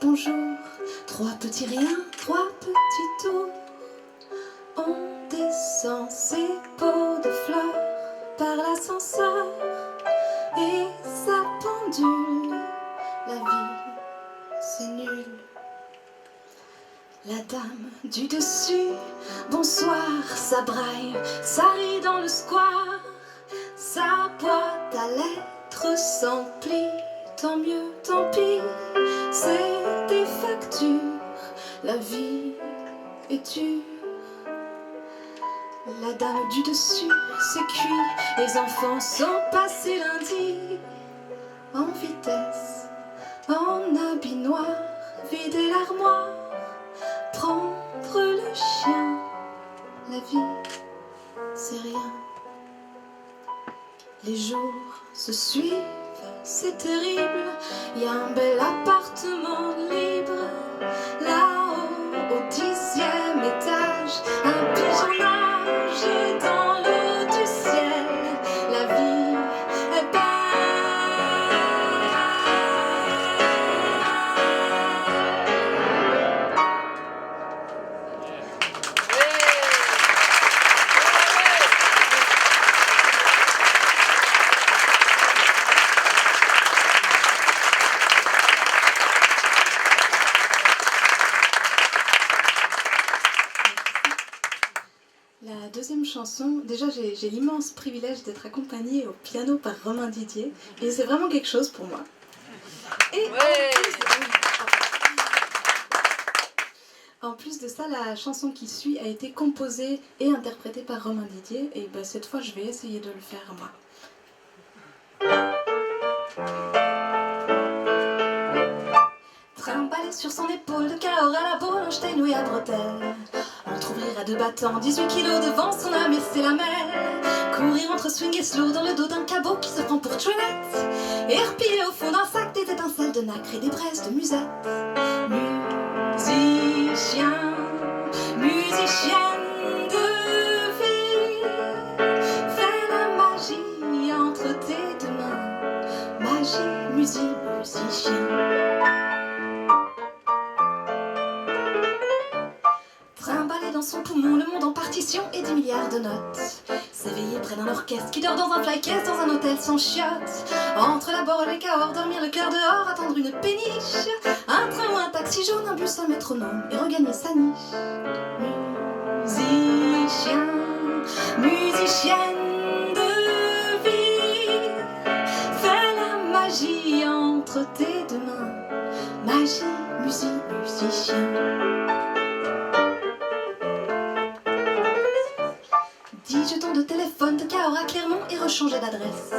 bonjour. 3 petits riens, 3 petits tours. On descend ses pots de fleurs par l'ascenseur et sa pendule. La vie, c'est nul. La dame du dessus, bonsoir, ça braille, ça rit dans le square. Sa boîte à lettres s'emplit, tant mieux, tant pis, c'est des factures. La vie est dure. La dame du dessus, c'est cuit, les enfants sont passés lundi. En vitesse, en habit noir, vider l'armoire. Prendre le chien, la vie, c'est rien. Les jours se suivent, c'est terrible. Il y a un bel appartement libre. Là-haut, au 10e étage, un pigeonnage dans l'eau du ciel. La vie est belle. La deuxième chanson, déjà j'ai l'immense privilège d'être accompagnée au piano par Romain Didier et c'est vraiment quelque chose pour moi. Et en plus de ça, la chanson qui suit a été composée et interprétée par Romain Didier et cette fois je vais essayer de le faire moi. Trimballé sur son épaule de Cahors à la Bollenstein ou à bretelles. Entrouvrir à 2 battants, 18 kilos devant son âme et c'est la mêle. Courir entre swing et slow dans le dos d'un cabot qui se prend pour chouinette. Et repiler au fond d'un sac des étincelles de nacre et des braises de musette. Musicien, musicienne de vie, fais la magie entre tes 2 mains. Magie, musique, musicien. Trimballer dans son poumon le monde en partition et 10 milliards de notes. S'éveiller près d'un orchestre qui dort dans un fly-case dans un hôtel sans chiottes. Entre la Borle et Cahors, dormir le cœur dehors, attendre une péniche. Un train ou un taxi jaune, un bus, un métronome et regagner sa niche. Musicien, musicienne de vie, fais la magie entre tes 2 mains. Magie, musique, musicien. 10 jetons de téléphone de Cahors à Clermont et rechanger d'adresse.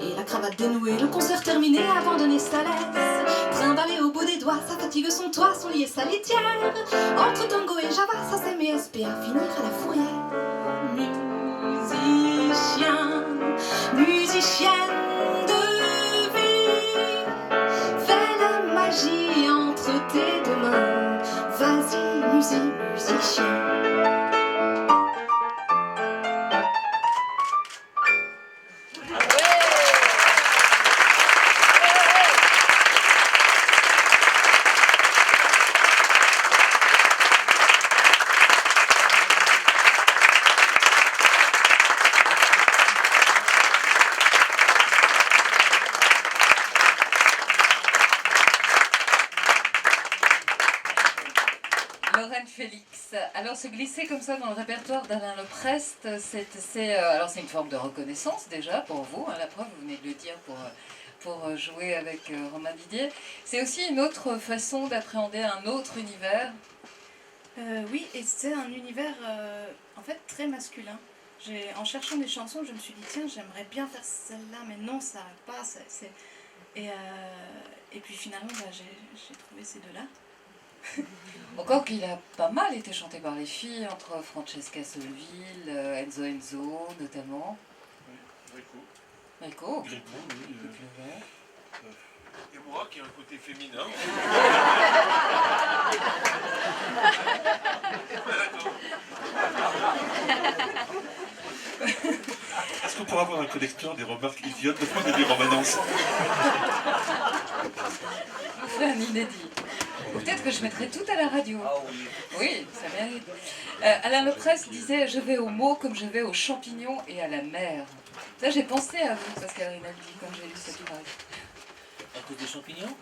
Et la cravate dénouée, le concert terminé, abandonner sa laisse. Trimballé au bout des doigts, sa fatigue, son toit, son lit et sa litière. Entre tango et java, ça s'aime et espère finir à la fourrière. Musicien, musicienne de vie, fais la magie entre tes 2 mains. Vas-y, musique, musicien. Lorraine Félix. Alors se glisser comme ça dans le répertoire d'Alain Leprest, alors c'est une forme de reconnaissance déjà pour vous, hein, la preuve, vous venez de le dire pour jouer avec Romain Didier. C'est aussi une autre façon d'appréhender un autre univers. Oui, et c'est un univers en fait très masculin. En cherchant des chansons, je me suis dit tiens, j'aimerais bien faire celle-là, mais non, ça n'arrive pas. Et puis finalement, j'ai trouvé ces 2-là. Encore qu'il a pas mal été chanté par les filles, entre Francesca Solville, Enzo Enzo notamment. Oui, Rico. oui. Et moi qui ai un côté féminin. Est-ce qu'on pourra avoir un collecteur des remarques idiotes de point de vue romanence? On fait un inédit. Peut-être que je mettrai tout à la radio. Oui, ça mérite. Alain Leprest disait « Je vais aux mots comme je vais aux champignons et à la mer ». Ça, j'ai pensé à vous, Pascal Rinaldi, quand j'ai lu cette phrase. À cause des champignons?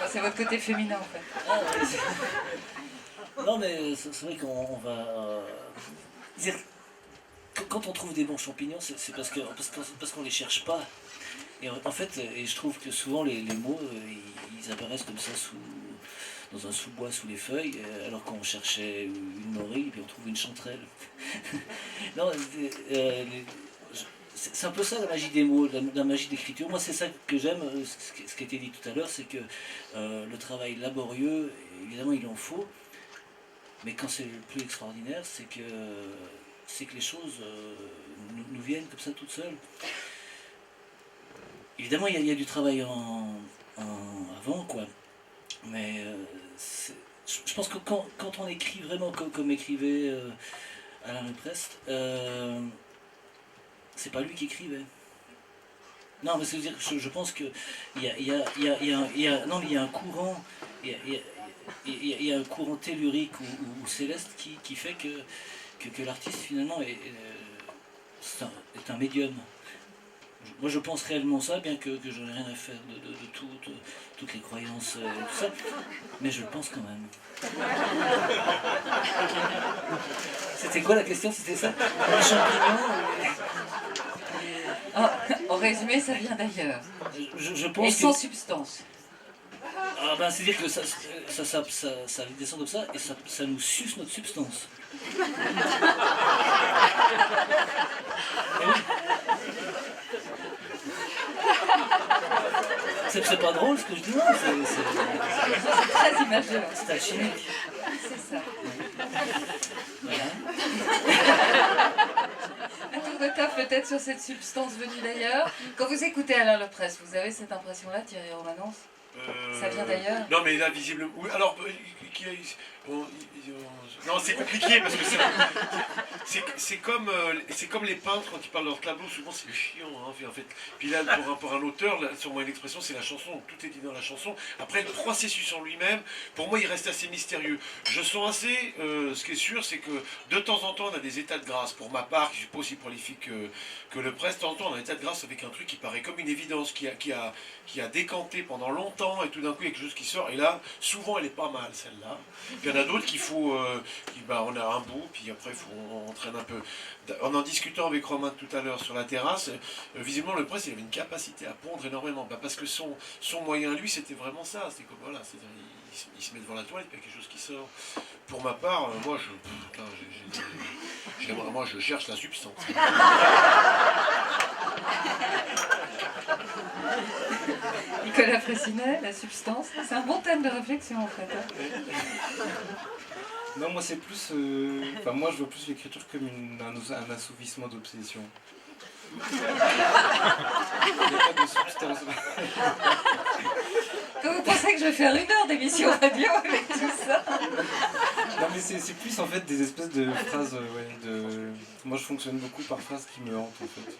C'est votre côté féminin, en fait. Ah, ouais, non, mais c'est vrai qu'on va... dire, quand on trouve des bons champignons, c'est parce qu'on les cherche pas. Et en fait, et je trouve que souvent les mots, ils apparaissent comme ça dans un sous-bois, sous les feuilles, alors qu'on cherchait une morille, et puis on trouve une chanterelle. Non, c'est un peu ça la magie des mots, la magie d'écriture. Moi, c'est ça que j'aime, ce qui a été dit tout à l'heure, c'est que le travail laborieux, évidemment, il en faut, mais quand c'est le plus extraordinaire, c'est que les choses nous viennent comme ça toutes seules. Évidemment, il y a du travail avant, quoi. Mais je pense que quand on écrit vraiment comme écrivait Alain Leprest, c'est pas lui qui écrivait. Non, mais c'est-à-dire que je pense qu'il y a un courant, il y a un courant tellurique ou céleste qui fait que l'artiste finalement est un médium. Moi je pense réellement ça, bien que je n'ai rien à faire de toutes les croyances et tout ça, mais je le pense quand même. C'était quoi la question? C'était ça? Les champignons En résumé, ça vient d'ailleurs. Je pense et sans substance. Ah ben, c'est-à-dire que ça descend comme ça et ça nous suce notre substance. C'est pas drôle ce que je dis, non, c'est très imagé. C'est alchimique. C'est ça. Voilà. Un tour de table peut-être sur cette substance venue d'ailleurs. Quand vous écoutez Alain Leprest, vous avez cette impression-là, Thierry Romanence? Ça vient d'ailleurs? Non, mais là, visiblement... Oui, alors... non, c'est compliqué parce que c'est comme les peintres quand ils parlent de leur tableau, souvent c'est chiant en fait. Puis là pour un auteur, sur moi l'expression c'est la chanson, donc tout est dit dans la chanson. Après le processus en lui-même, pour moi il reste assez mystérieux. Je sens assez, ce qui est sûr c'est que de temps en temps on a des états de grâce. Pour ma part, je ne suis pas aussi prolifique que Leprest, de temps en temps on a un état de grâce avec un truc qui paraît comme une évidence, qui a décanté pendant longtemps et tout d'un coup il y a quelque chose qui sort et là souvent elle est pas mal celle-là. Puis il y en a d'autres qu'il faut, on a un bout, puis après on traîne un peu. En discutant avec Romain tout à l'heure sur la terrasse, visiblement Leprest il avait une capacité à pondre énormément, parce que son moyen lui c'était vraiment ça, c'était comme voilà, il se met devant la toile et puis il y a quelque chose qui sort. Pour ma part, moi je cherche la substance. Nicolas Fraissinet, la substance, c'est un bon thème de réflexion en fait. Non, moi c'est plus... moi je vois plus l'écriture comme un assouvissement d'obsession. Il n'y a pas de substance. Quand vous pensez que je vais faire 1 heure d'émission radio avec tout ça? Non mais c'est plus en fait des espèces de phrases, Moi je fonctionne beaucoup par phrases qui me hantent en fait.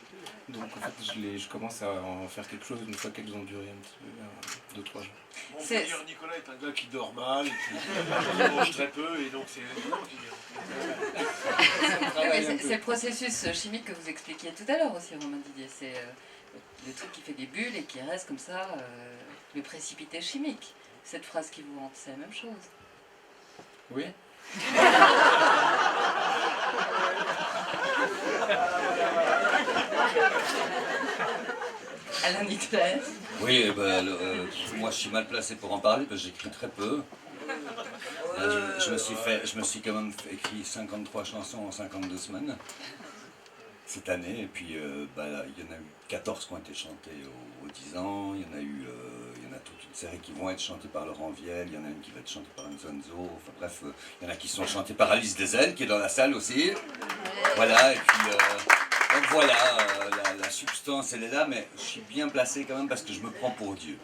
Donc en fait je commence à en faire quelque chose une fois qu'elles ont duré un petit peu, 2-3 jours. Bon, dire, Nicolas est un gars qui dort mal, et qui mange très peu, et donc c'est... C'est le processus chimique que vous expliquiez tout à l'heure aussi, Romain Didier. C'est le truc qui fait des bulles et qui reste comme ça, le précipité chimique. Cette phrase qui vous hante, c'est la même chose. Oui. Alain Nicolas. Oui, moi je suis mal placé pour en parler parce que j'écris très peu. Je me suis quand même écrit 53 chansons en 52 semaines cette année, et puis il y en a eu 14 qui ont été chantées aux 10 ans, il y en a toute une série qui vont être chantées par Laurent Viel, il y en a une qui va être chantée par Nzonzo, enfin bref, il y en a qui sont chantées par Alice Desel qui est dans la salle aussi. Voilà, et puis donc voilà, la substance elle est là, mais je suis bien placé quand même parce que je me prends pour Dieu.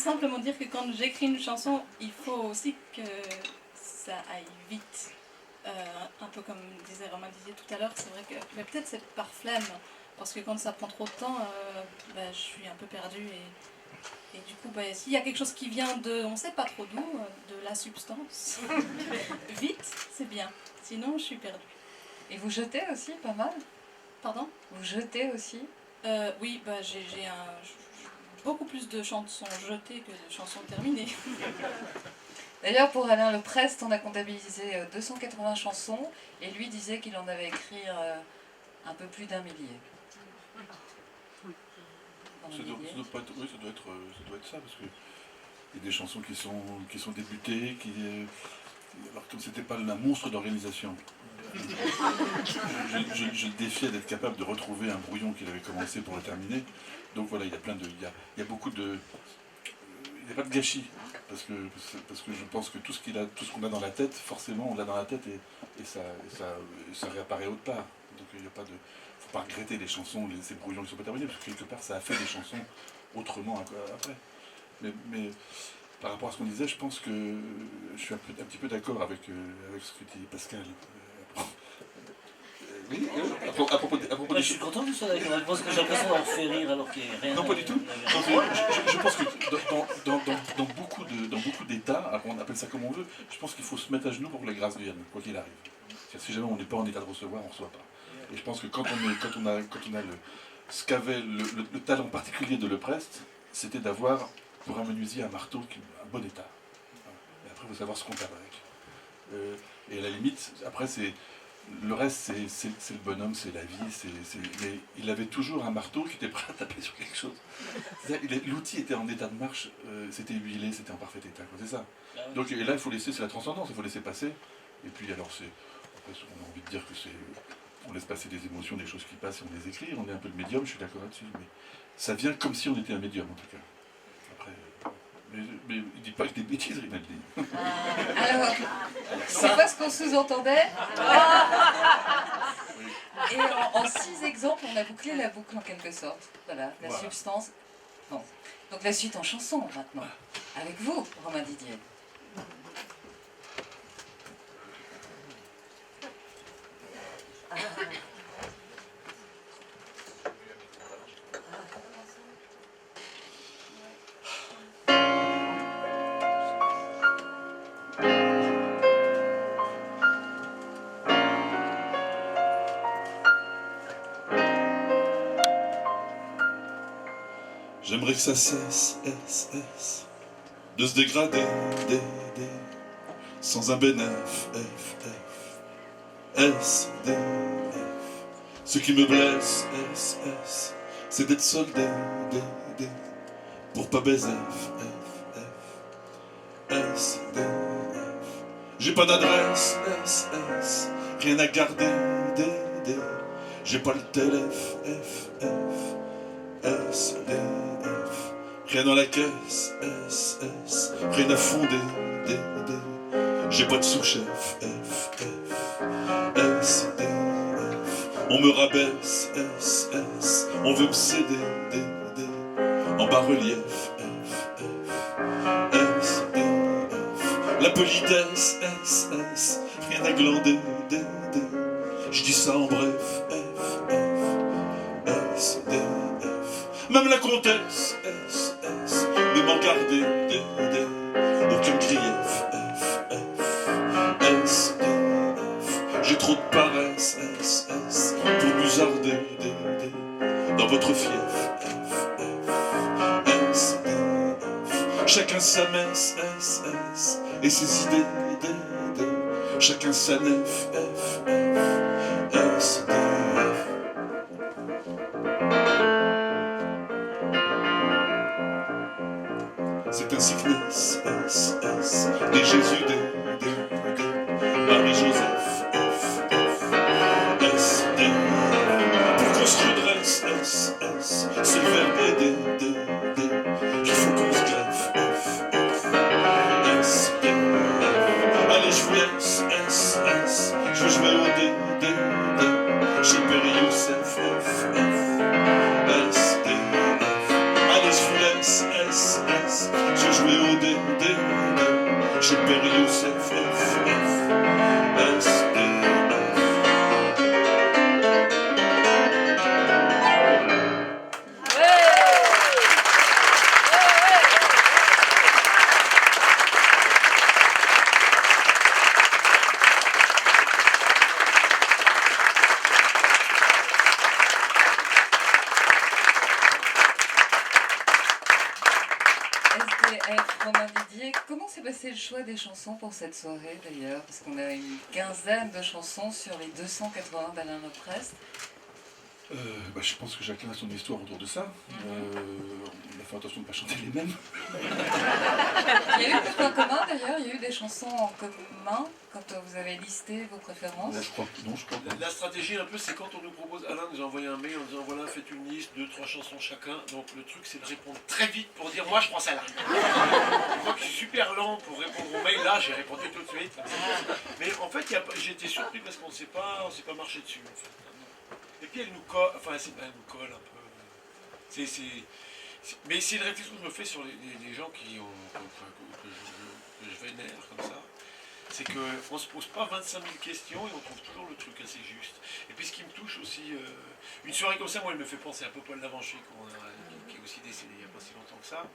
simplement dire que quand j'écris une chanson, il faut aussi que ça aille vite. Un peu comme disait Romain Didier tout à l'heure, c'est vrai que mais peut-être c'est par flemme, parce que quand ça prend trop de temps, je suis un peu perdue et du coup, s'il y a quelque chose qui vient de, on sait pas trop d'où, de la substance, vite, c'est bien. Sinon, je suis perdue. Et vous jetez aussi pas mal? Pardon? Vous jetez aussi? Oui, j'ai beaucoup plus de chansons jetées que de chansons terminées. D'ailleurs, pour Alain Leprest, on a comptabilisé 280 chansons et lui disait qu'il en avait écrit un peu plus d'1 millier. Ça doit être ça, parce que il y a des chansons qui sont débutées, alors comme c'était pas un monstre d'organisation, je le défiais d'être capable de retrouver un brouillon qu'il avait commencé pour le terminer. Donc voilà, il y a beaucoup de... Il n'y a pas de gâchis, parce que je pense que tout ce qu'on a dans la tête, forcément on l'a dans la tête et ça réapparaît autre part. Donc il n'y a pas de... faut pas regretter les chansons, ces brouillons qui ne sont pas terminés, parce que quelque part ça a fait des chansons autrement après. Mais par rapport à ce qu'on disait, je pense que je suis un petit peu d'accord avec ce que dit Pascal. Oui, à propos Je suis content que tu sois d'accord, parce que j'ai l'impression d'avoir fait rire alors qu'il n'y a rien. Non, pas du tout. Je pense que dans beaucoup d'États, on appelle ça comme on veut, je pense qu'il faut se mettre à genoux pour que la grâce vienne, quoi qu'il arrive. Si jamais on n'est pas en état de recevoir, on ne reçoit pas. Et je pense que quand on a ce qu'avait le talent particulier de Leprest, c'était d'avoir pour un menuisier un marteau un bon état. Et après, il faut savoir ce qu'on perd avec. Et à la limite, après, le reste, c'est le bonhomme, c'est la vie. Mais il avait toujours un marteau qui était prêt à taper sur quelque chose. L'outil était en état de marche, c'était huilé, c'était en parfait état. C'est ça. Donc, et là, il faut laisser, c'est la transcendance, il faut laisser passer. Et puis, alors, après, on a envie de dire que on laisse passer des émotions, des choses qui passent et on les écrit. On est un peu le médium, je suis d'accord là-dessus. Mais ça vient comme si on était un médium, en tout cas. Mais il dit pas que des bêtises, Rinaldi. Alors, c'est pas ce qu'on sous-entendait. Et en 6 exemples, on a bouclé la boucle en quelque sorte. Voilà, la substance. Bon. Donc la suite en chanson maintenant. Avec vous, Romain Didier. J'aimerais que ça cesse, de se dégrader, sans un bénéf, Ce qui me blesse, c'est d'être soldé, pour pas baiser, J'ai pas d'adresse, rien à garder, J'ai pas le téléphone, rien dans la caisse, rien à fonder, J'ai pas de sous-chef, On me rabaisse, On veut me céder, En bas-relief, La politesse, rien à glander, Je dis ça en bref, Même la comtesse, ne m'en garder, aucun grief, J'ai trop de paresse, pour musarder, dans votre fief, Chacun sa messe, et ses idées, Chacun sa nef, C'est ainsi que naissent des Jésus, des Marie-Joseph, pour qu'on se redresse, c'est le verbe aider, qu'il faut qu'on se greffe, allez je vous laisse, je vais jouer au dé, chez Perry Youssef, allez je vous laisse, je SDF, Romain Didier, comment s'est passé le choix des chansons pour cette soirée d'ailleurs? Parce qu'on a une quinzaine de chansons sur les 280 d'Alain Leprest. Je pense que chacun a son histoire autour de ça. On a fait attention de ne pas chanter les mêmes. Il y a eu des points communs d'ailleurs, il y a eu des chansons en commun quand vous avez listé vos préférences. Là, je crois que La stratégie un peu, c'est quand on nous propose, Alain nous a envoyé un mail en disant voilà, faites une liste, 2-3 chansons chacun. Donc le truc, c'est de répondre très vite pour dire moi je prends celle-là. Moi qui suis super lent pour répondre aux mails, là j'ai répondu tout de suite. Mais en fait, j'ai été surpris parce qu'on ne s'est pas marché dessus en fait. Et puis elle nous colle, elle nous colle un peu. Mais c'est une réflexion que je me fais sur les gens que je vénère comme ça. C'est qu'on ne se pose pas 25 000 questions et on trouve toujours le truc assez juste. Et puis ce qui me touche aussi, une soirée comme ça, moi elle me fait penser à Popol Lavanchy, qui est aussi décédé il n'y a pas si longtemps que ça.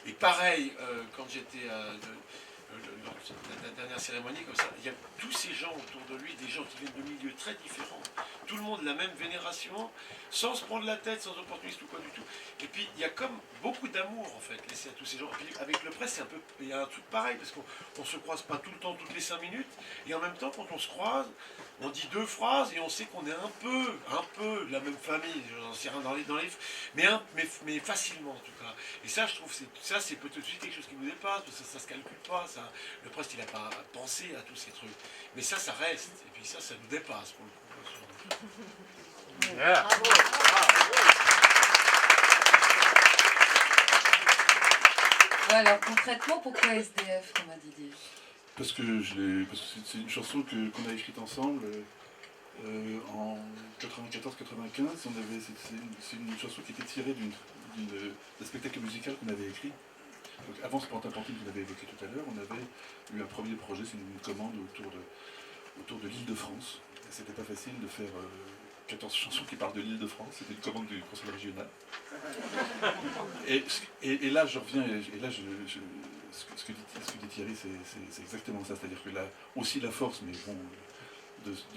Et pareil, quand j'étais la dernière cérémonie comme ça, il y a tous ces gens autour de lui, des gens qui viennent de milieux très différents, tout le monde la même vénération, sans se prendre la tête, sans opportuniste ou quoi du tout. Et puis il y a comme beaucoup d'amour en fait laissé à tous ces gens. Et puis avec le presse, il y a un truc pareil, parce qu'on ne se croise pas tout le temps, toutes les 5 minutes, et en même temps quand on se croise, on dit 2 phrases et on sait qu'on est un peu de la même famille, j'en sais rien mais facilement en tout cas. Et ça, je trouve, c'est peut-être aussi quelque chose qui nous dépasse, parce que ça se calcule pas, ça. Le Prest, il n'a pas pensé à tous ces trucs. Mais ça reste, et puis ça nous dépasse pour le coup. Yeah. Bravo. Ouais, alors concrètement, pourquoi SDF, Romain Didier? Parce que c'est une chanson qu'on a écrite ensemble en 94-95. C'est une chanson qui était tirée d'un spectacle musical qu'on avait écrit. Donc, avant ce Pantapantine qu'on avait évoqué tout à l'heure, on avait eu un premier projet, c'est une commande autour de l'Île-de-France. C'était pas facile de faire 14 chansons qui parlent de l'Île-de-France, c'était une commande du conseil régional. Et là, je reviens, et là, ce que dit Thierry, c'est exactement ça. C'est-à-dire que là, aussi la force, mais bon, de ce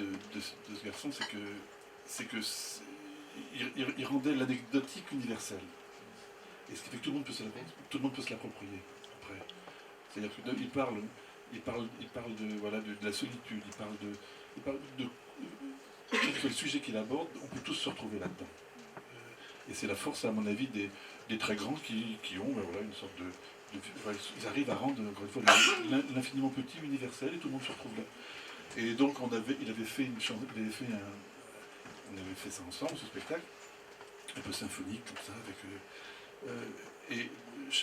garçon, c'est que il rendait l'anecdotique universelle. Et ce qui fait que tout le monde peut se l'approprier après. C'est-à-dire qu'il parle de la solitude, il parle de quel que soit le sujet qu'il aborde, on peut tous se retrouver là-dedans. Et c'est la force, à mon avis, des très grands qui ont une sorte ils arrivent à rendre, encore une fois, l'infiniment petit universel, et tout le monde se retrouve là. Et donc on avait fait ça ensemble, ce spectacle, un peu symphonique, comme ça, et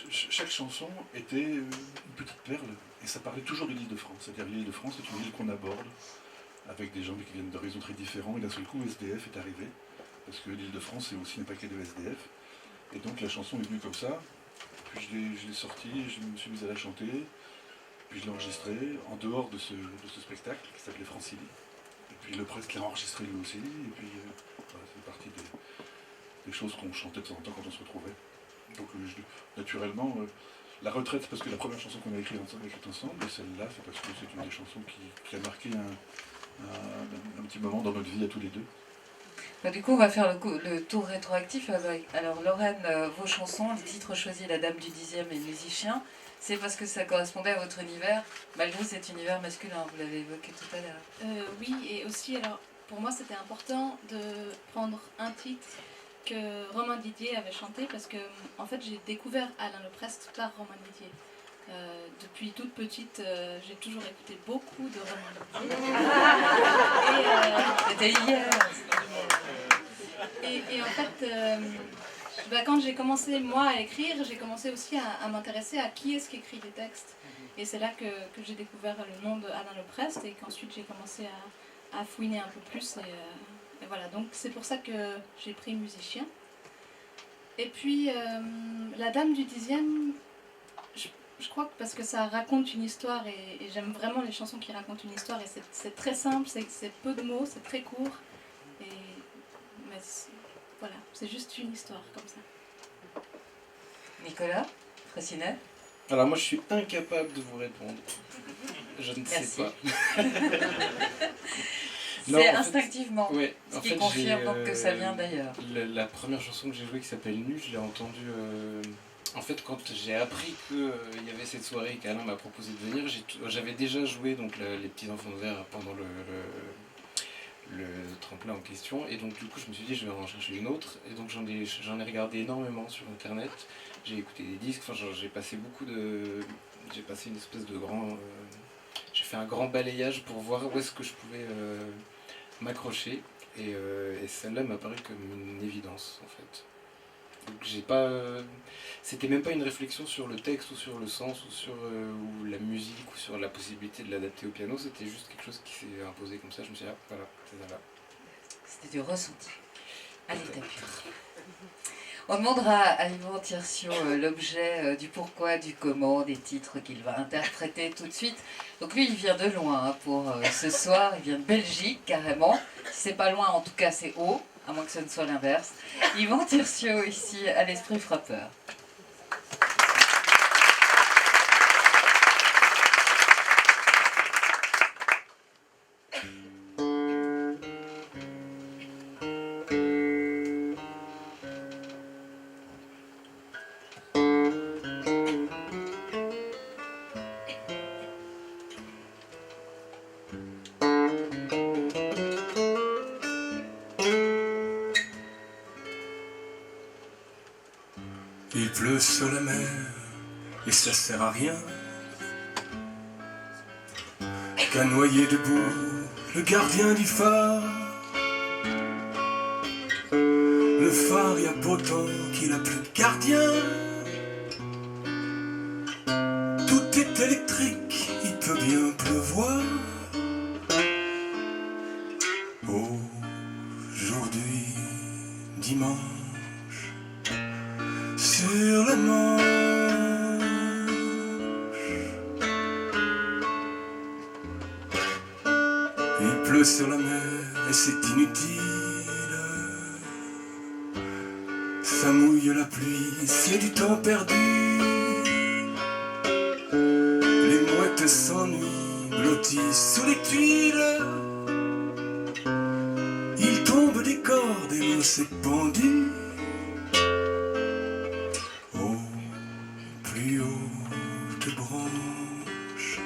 chaque chanson était une petite perle, et ça parlait toujours de l'Île-de-France. C'est-à-dire l'Île-de-France est une île qu'on aborde, avec des gens qui viennent d'horizons très différents, et d'un seul coup SDF est arrivé, parce que l'Île-de-France c'est aussi un paquet de SDF, et donc la chanson est venue comme ça, puis je l'ai sortie, je me suis mis à la chanter, puis je l'ai enregistrée en dehors de ce spectacle qui s'appelait Francilly, et puis le Prest l'a enregistré lui aussi, et puis c'est partie des choses qu'on chantait de temps en temps quand on se retrouvait. Donc naturellement, la retraite c'est parce que la première chanson qu'on a écrite ensemble, et celle-là c'est parce que c'est une des chansons qui a marqué un petit moment dans notre vie à tous les deux. Bah, du coup, on va faire le tour rétroactif. Alors Lorraine, vos chansons, les titres choisis, La Dame du 10e et Le Musicien, c'est parce que ça correspondait à votre univers, malgré cet univers masculin, vous l'avez évoqué tout à l'heure. Oui, et aussi, alors, pour moi, c'était important de prendre un titre que Romain Didier avait chanté, parce que, en fait, j'ai découvert Alain Leprest par Romain Didier. Depuis toute petite, j'ai toujours écouté beaucoup de Romain Didier. C'était hier. Et en fait, quand j'ai commencé moi à écrire, j'ai commencé aussi à m'intéresser à qui est-ce qui écrit des textes. Et c'est là que j'ai découvert le nom de Alain Leprest et qu'ensuite j'ai commencé à fouiner un peu plus. Et voilà, donc c'est pour ça que j'ai pris musicien. Et puis, La Dame du 10e, je crois que parce que ça raconte une histoire et j'aime vraiment les chansons qui racontent une histoire et c'est très simple, c'est peu de mots, c'est très court. Mais voilà, c'est juste une histoire comme ça. Nicolas Fraissinet. Alors moi je suis incapable de vous répondre. Je ne sais pas. C'est instinctivement, ouais, ce qui confirme donc que ça vient d'ailleurs. La première chanson que j'ai jouée qui s'appelle Nu, je l'ai entendue En fait, quand j'ai appris qu'il y avait cette soirée et qu'Alain m'a proposé de venir, j'avais déjà joué donc, les petits enfants de verre pendant le tremplin en question, et donc du coup je me suis dit je vais en chercher une autre, et donc j'en ai regardé énormément sur internet, j'ai écouté des disques, enfin j'ai passé j'ai passé une espèce de grand, j'ai fait un grand balayage pour voir où est-ce que je pouvais m'accrocher, et celle-là m'a paru comme une évidence en fait. Donc c'était même pas une réflexion sur le texte ou sur le sens ou sur ou la musique ou sur la possibilité de l'adapter au piano, c'était juste quelque chose qui s'est imposé comme ça, je me suis dit ah voilà, c'est ça là. C'était du ressenti. Allez, tapis. On demandera à Yvan Tircio l'objet du pourquoi, du comment, des titres qu'il va interpréter tout de suite. Donc lui, il vient de loin pour ce soir, il vient de Belgique carrément. Si c'est pas loin, en tout cas c'est haut, à moins que ce ne soit l'inverse. Yvan Tircio ici à l'Esprit Frappeur. Il pleut sur la mer et ça sert à rien qu'à noyer debout le gardien du phare. Le phare, y a beau temps qu'il a plus de gardien. Tout est électrique, il peut bien pleuvoir. Aujourd'hui, dimanche, sur la Manche, il pleut sur la mer et c'est inutile. Ça mouille la pluie, c'est du temps perdu. Les mouettes s'ennuient, blotties sous les tuiles. Il tombe des cordes et l'eau s'est pendue. Plus haute branche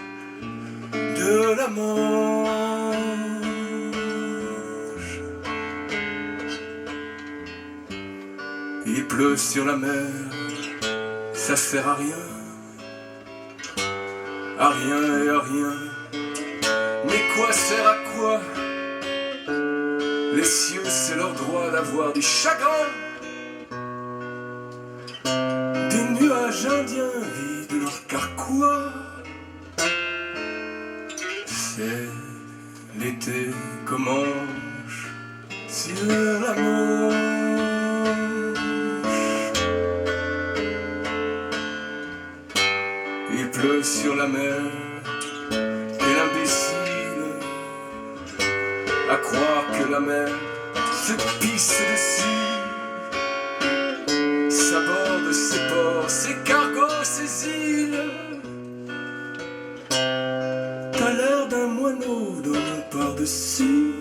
de la Manche. Il pleut sur la mer, ça sert à rien et à rien. Mais quoi sert à quoi? Les cieux, c'est leur droit d'avoir du chagrin. Des nuages indiens vident leur carquois. C'est l'été commence sur la Manche. Il pleut sur la mer, quel imbécile à croire que la mer se pisse dessus. S'aborde ses ports, ses cargos, ses îles. T'as l'air d'un moineau dans mon par-dessus.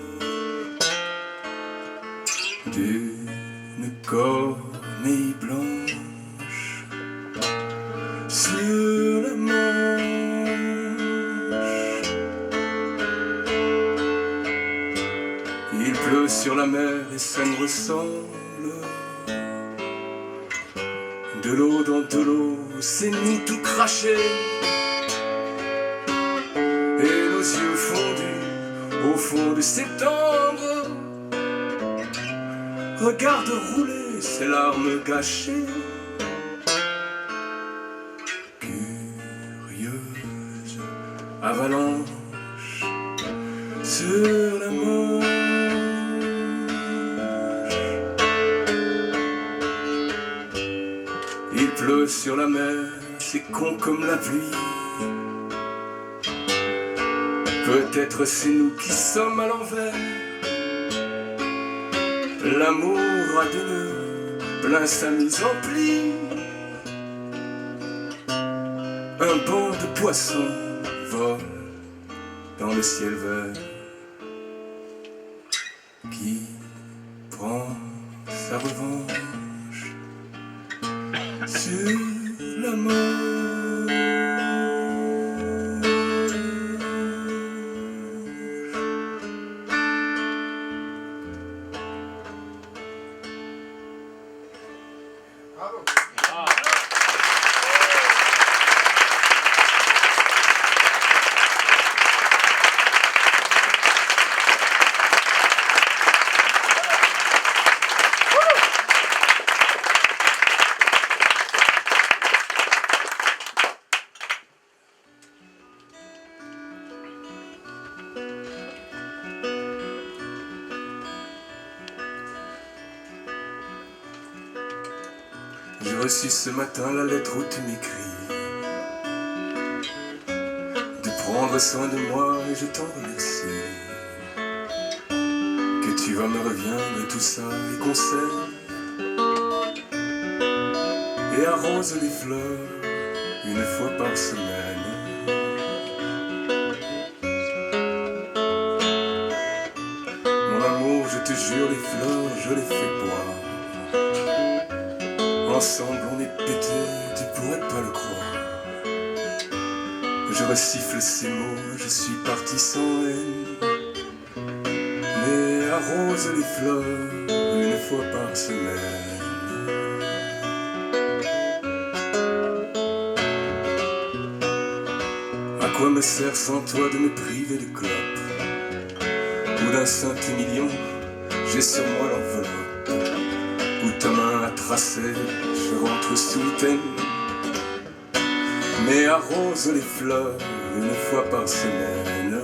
D'une corneille blanche sur la Manche. Il pleut sur la mer et ça me ressemble. De l'eau dans de l'eau, c'est nous tout crachés. Et nos yeux fondus au fond de septembre. Regarde rouler ces larmes gâchées. Curieuse avalanche sur la Manche. Il pleut sur la mer, c'est con comme la pluie. Peut-être c'est nous qui sommes à l'envers. L'amour a des nœuds, plein sa mise en pli. Un banc de poissons vole dans le ciel vert. Qui prend sa revanche sur la mort. J'ai reçu ce matin la lettre où tu m'écris de prendre soin de moi et je t'en remercie. Que tu vas me reviendre tout ça et qu'on s'aime et arrose les fleurs une fois par semaine. Mon amour, je te jure, les fleurs, je les fais boire. Ensemble on est pété, tu pourrais pas le croire. Je resiffle ces mots, je suis parti sans haine. Mais arrose les fleurs une fois par semaine. À quoi me sert sans toi de me priver de clopes ou d'un Saint-Émilion, j'ai sur moi l'enveloppe où ta main a tracé, je rentre ce week-end. Mais arrose les fleurs une fois par semaine.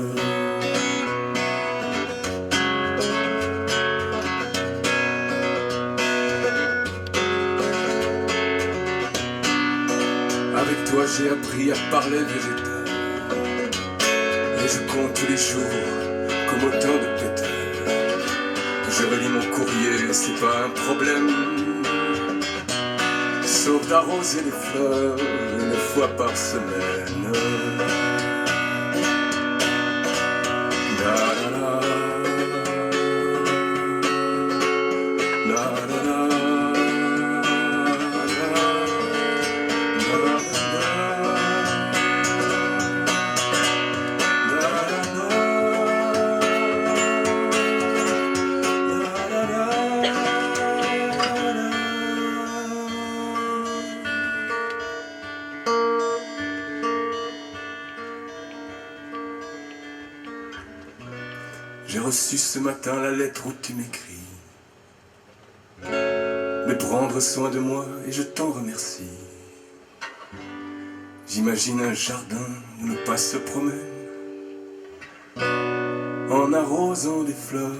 Avec toi j'ai appris à parler végétal et je compte les jours comme autant de pétales. Je relis mon courrier, c'est pas un problème. Sauf d'arroser les fleurs une fois par semaine. La la la, la la la, j'ai reçu ce matin la lettre où tu m'écris de prendre soin de moi et je t'en remercie. J'imagine un jardin où le pas se promène en arrosant des fleurs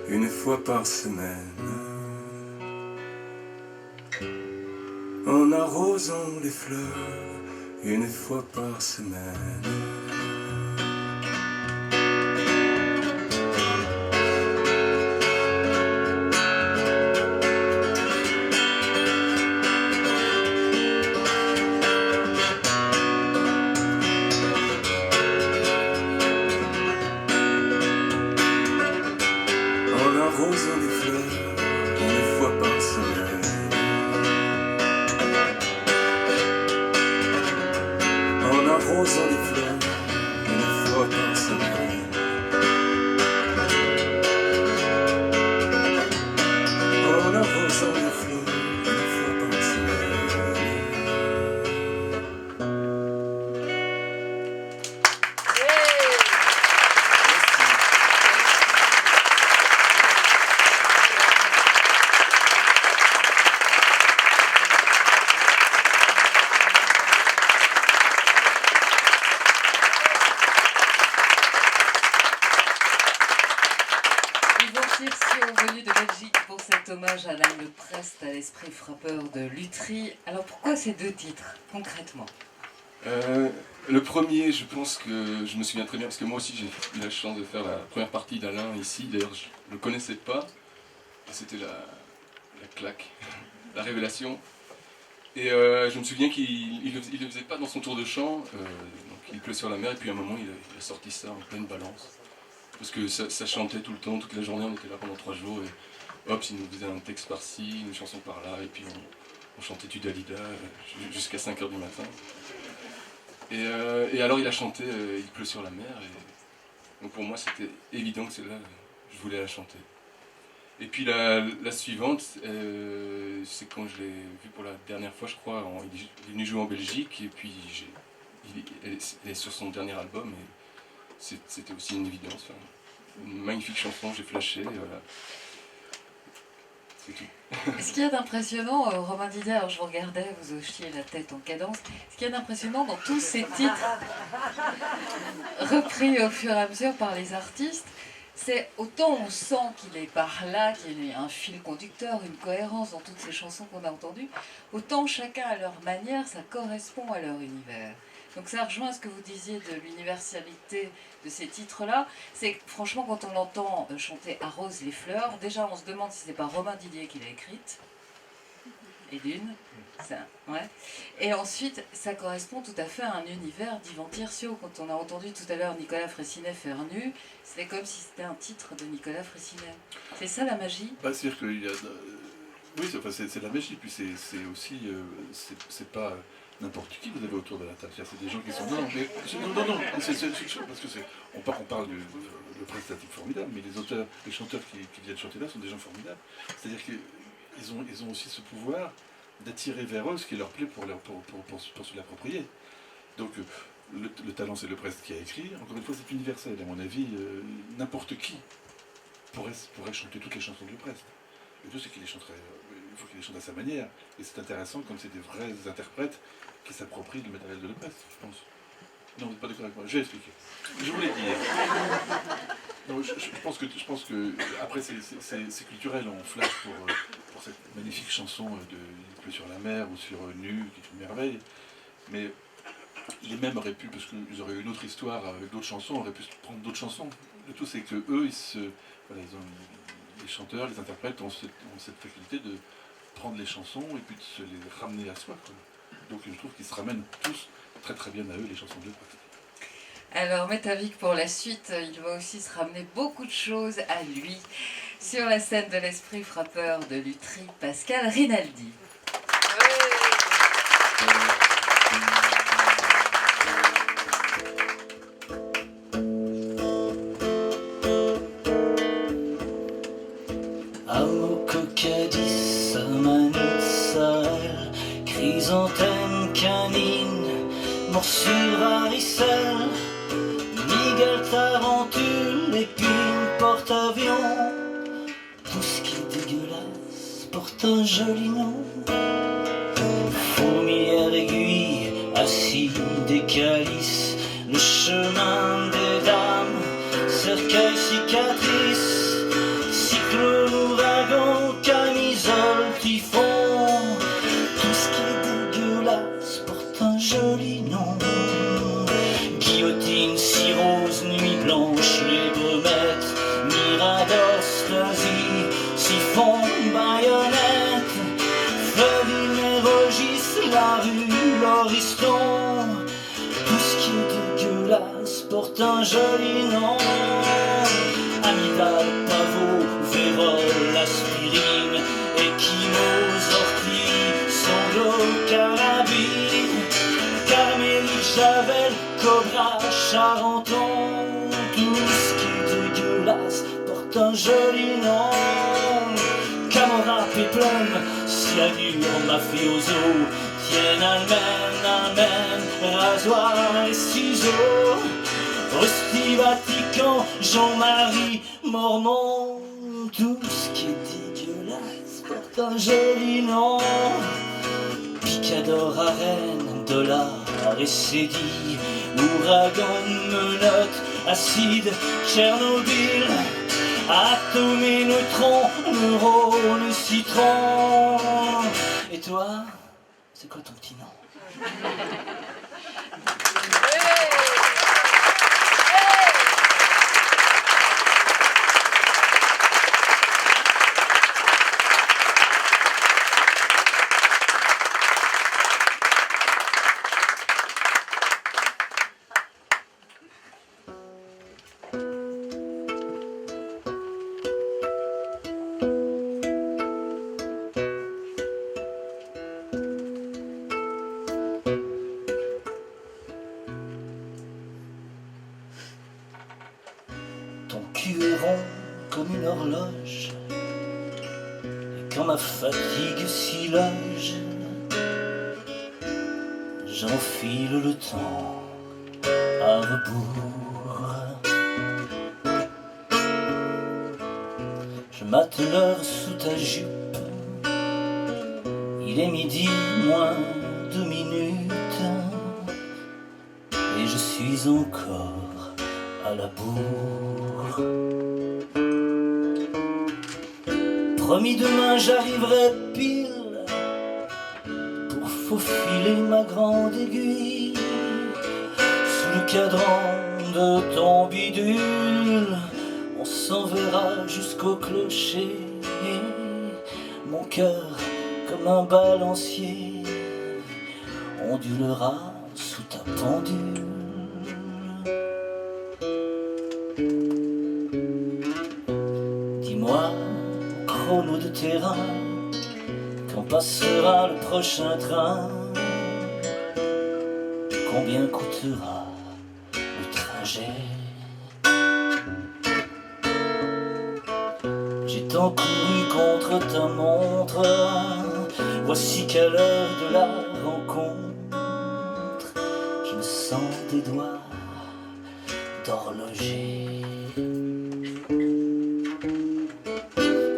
une fois par semaine. En arrosant les fleurs une fois par semaine. Arrosant les fleurs une fois par semaine. En arrosant les fleurs une fois par semaine. En arrosant les fleurs une fois par semaine. Venu de Belgique pour cet hommage à Alain Le Prest, à l'esprit frappeur de Lutry. Alors pourquoi ces deux titres, concrètement? Le premier, je pense que je me souviens très bien, parce que moi aussi j'ai eu la chance de faire la première partie d'Alain ici. D'ailleurs, je ne le connaissais pas. C'était la claque, la révélation. Et je me souviens qu'il ne le faisait pas dans son tour de chant. Donc il pleut sur la mer, et puis à un moment il a sorti ça en pleine balance. Parce que ça chantait tout le temps, toute la journée, on était là pendant 3 jours, et hop, il nous faisait un texte par-ci, une chanson par-là, et puis On chantait du Dalida jusqu'à 5h du matin. Et alors il a chanté Il pleut sur la mer. Et donc pour moi c'était évident que c'est là je voulais la chanter. Et puis la suivante, c'est quand je l'ai vu pour la dernière fois, je crois, il est venu jouer en Belgique, et puis elle est sur son dernier album, et c'était aussi une évidence. Enfin, une magnifique chanson, j'ai flashé, et voilà. C'est tout. Ce qu'il y a d'impressionnant, Romain Didier, alors je vous regardais, vous hochiez la tête en cadence, ce qu'il y a d'impressionnant dans tous ces titres repris au fur et à mesure par les artistes, c'est autant on sent qu'il est par là, qu'il y a un fil conducteur, une cohérence dans toutes ces chansons qu'on a entendues, autant chacun à leur manière, ça correspond à leur univers. Donc ça rejoint ce que vous disiez de l'universalité de ces titres-là. C'est que franchement, quand on l'entend chanter Arrose les fleurs, déjà on se demande si c'est pas Romain Didier qui l'a écrite. Et d'une, ça, ouais. Et ensuite, ça correspond tout à fait à un univers d'Yvan Tircio. Quand on a entendu tout à l'heure Nicolas Fraissinet faire Nu, c'était comme si c'était un titre de Nicolas Fraissinet. C'est ça la magie? C'est-à-dire qu'il y a... Oui, c'est de la magie, puis c'est aussi... c'est pas n'importe qui que vous avez autour de la table. C'est des gens qui sont... Non, c'est sûr, parce que on parle de prestatifs formidables, mais les auteurs, les chanteurs qui viennent chanter là sont des gens formidables. C'est-à-dire qu'ils ont aussi ce pouvoir d'attirer vers eux ce qui leur plaît pour se l'approprier. Donc le talent, c'est le Prest qui a écrit. Encore une fois, c'est universel. À mon avis, n'importe qui pourrait chanter toutes les chansons du Prest. Le tout, c'est qu'il les chanterait... il faut qu'il les chante à sa manière. Et c'est intéressant quand c'est des vrais interprètes qui s'approprient le matériel de Le Prest, je pense. Non, vous n'êtes pas d'accord avec moi. Je vais expliquer. Je voulais dire... Non, je pense que après c'est culturel, on flash pour cette magnifique chanson de Il pleut sur la mer ou sur Nu, qui est une merveille. Mais les mêmes auraient pu, parce qu'ils auraient eu une autre histoire avec d'autres chansons, auraient pu prendre d'autres chansons. Le tout, c'est que eux, les chanteurs, les interprètes ont cette faculté de prendre les chansons et puis de se les ramener à soi, quoi. Donc je trouve qu'ils se ramènent tous très très bien à eux, les chansons de Prest. Alors, Métavic, pour la suite, il va aussi se ramener beaucoup de choses à lui. Sur la scène de l'esprit frappeur de Lutry, Pascal Rinaldi. Amo, cocadis, samanit, saël, chrysanthème, canine, morsure, varicelle, miguel, tarentule, épine, porte-avions, tout ce qui est dégueulasse porte un joli nom. Fourmilière, aiguille, acide, des calices, le chemin des dames, cercueil, cicatrice, cyclone, ouragan, camisole, typhon, tout ce qui est dégueulasse porte un joli nom. Guillotine, cirrhose, nuit blanche, les brumettes, mirador, Stasi, siphon, baïonnette, Flavine, Rogis, la rue, l'Oriston, tout ce qui est dégueulasse porte un joli nom. Amidal, pavot, vérole, aspirine, échymose, ortie, sanglot, carabine, carmélite, javel, cobra, charenton, tout ce qui est dégueulasse porte un joli nom. Camorra, péplum, cianure, mafioso, tienne, almen, rasoir et ciseaux, hostie, Vatican, Jean-Marie, Mormon, tout ce qui est dégueulasse porte un joli nom. Picador, arène, dollar et cédille, ouragan, menottes, acide, Tchernobyl, atome et neutron, neurone, citron. Et toi, c'est quoi ton petit nom? ma fatigue s'y loge, j'enfile le temps à rebours. Je mate l'heure sous ta jupe, il est midi moins 2 minutes, et je suis encore à la bourre. Promis, demain j'arriverai pile pour faufiler ma grande aiguille sous le cadran de ton bidule. On s'enverra jusqu'au clocher, mon cœur comme un balancier ondulera sous ta pendule. Dis-moi, chrono de terrain, quand passera le prochain train? Combien coûtera le trajet? J'ai tant couru contre ta montre, voici qu'à l'heure de la rencontre, je me sens des doigts d'horloger.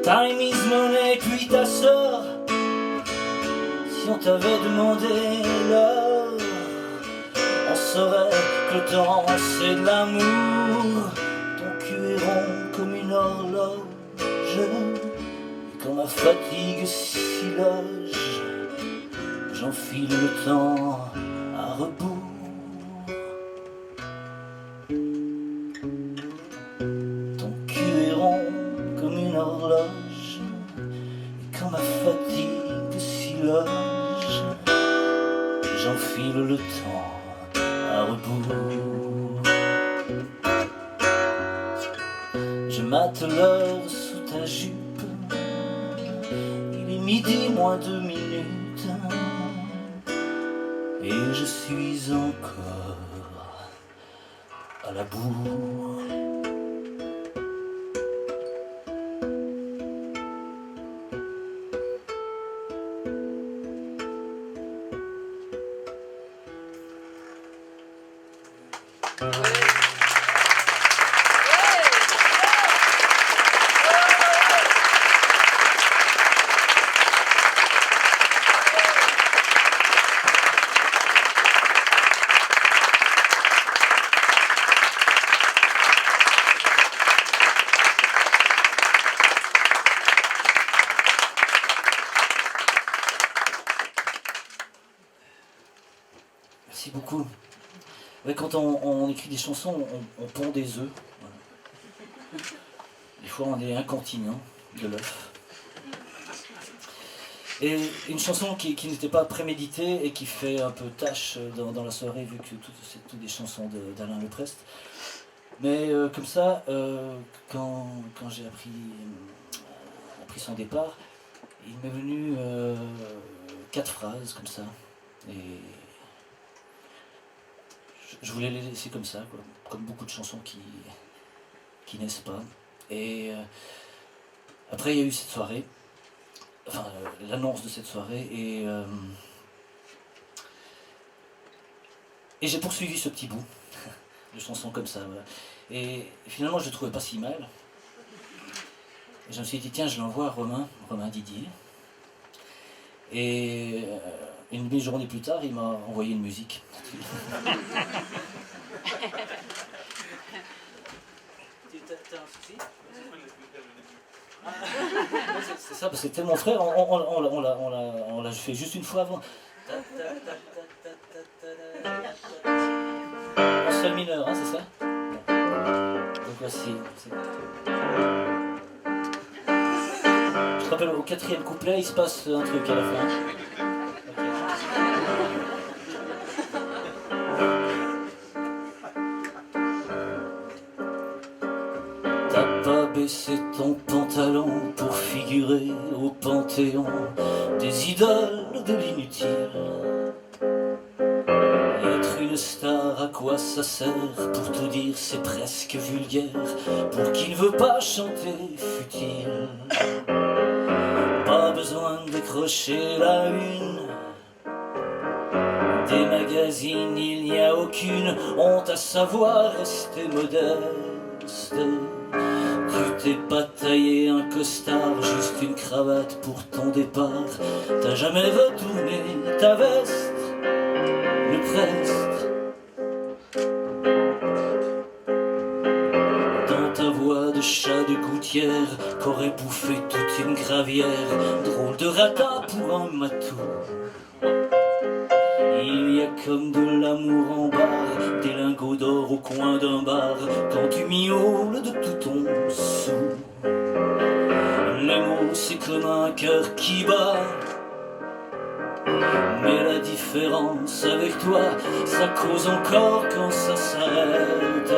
Time is money, puis ta sœur, si on t'avait demandé l'heure, on saurait que le temps c'est de l'amour. Ton cul est rond comme une horloge, et quand ma fatigue s'y loge, j'enfile le temps à rebours. Ton cul est rond comme une horloge, et quand ma fatigue s'y loge, j'enfile le temps à rebours. Je mate l'heure sous ta jupe, il est midi moins 2 minutes, et je suis encore à la bourre. Merci beaucoup. Ouais, quand on écrit des chansons, on pond des œufs. Voilà. Des fois, on est incontinent de l'œuf. Et une chanson qui n'était pas préméditée et qui fait un peu tâche dans la soirée, vu que c'est toutes des chansons d'Alain Leprest. Mais comme ça, quand j'ai appris son départ, il m'est venu 4 phrases comme ça. Et je voulais les laisser comme ça, quoi, comme beaucoup de chansons qui naissent pas. Et après, il y a eu cette soirée, enfin l'annonce de cette soirée, et j'ai poursuivi ce petit bout de chansons comme ça. Voilà. Et finalement, je le trouvais pas si mal. Et je me suis dit, tiens, je l'envoie à Romain Didier. Et une demi-journée plus tard, il m'a envoyé une musique. T'as un souci? C'est ça, parce que c'était mon frère, on l'a fait juste une fois avant. En sol mineur, hein, c'est ça? Donc voici. Je te rappelle, au 4e couplet, il se passe un truc à la fin. T'as pas baissé ton pantalon pour figurer au panthéon des idoles de l'inutile. Être une star, à quoi ça sert? Pour tout dire, c'est presque vulgaire. Pour qui ne veut pas chanter, futile. Pas besoin de décrocher la une. Des magazines, il n'y a aucune honte à savoir rester modeste. Tu t'es pas taillé un costard, juste une cravate pour ton départ. T'as jamais retourné ta veste, le Prest. Dans ta voix de chat de gouttière qu'aurait bouffé toute une gravière. Drôle de rata pour un matou. Il y a comme de l'amour en barre, des lingots d'or au coin d'un bar, quand tu miaules de tout ton sou. Les mots c'est comme un cœur qui bat, mais la différence avec toi, ça cause encore quand ça s'arrête.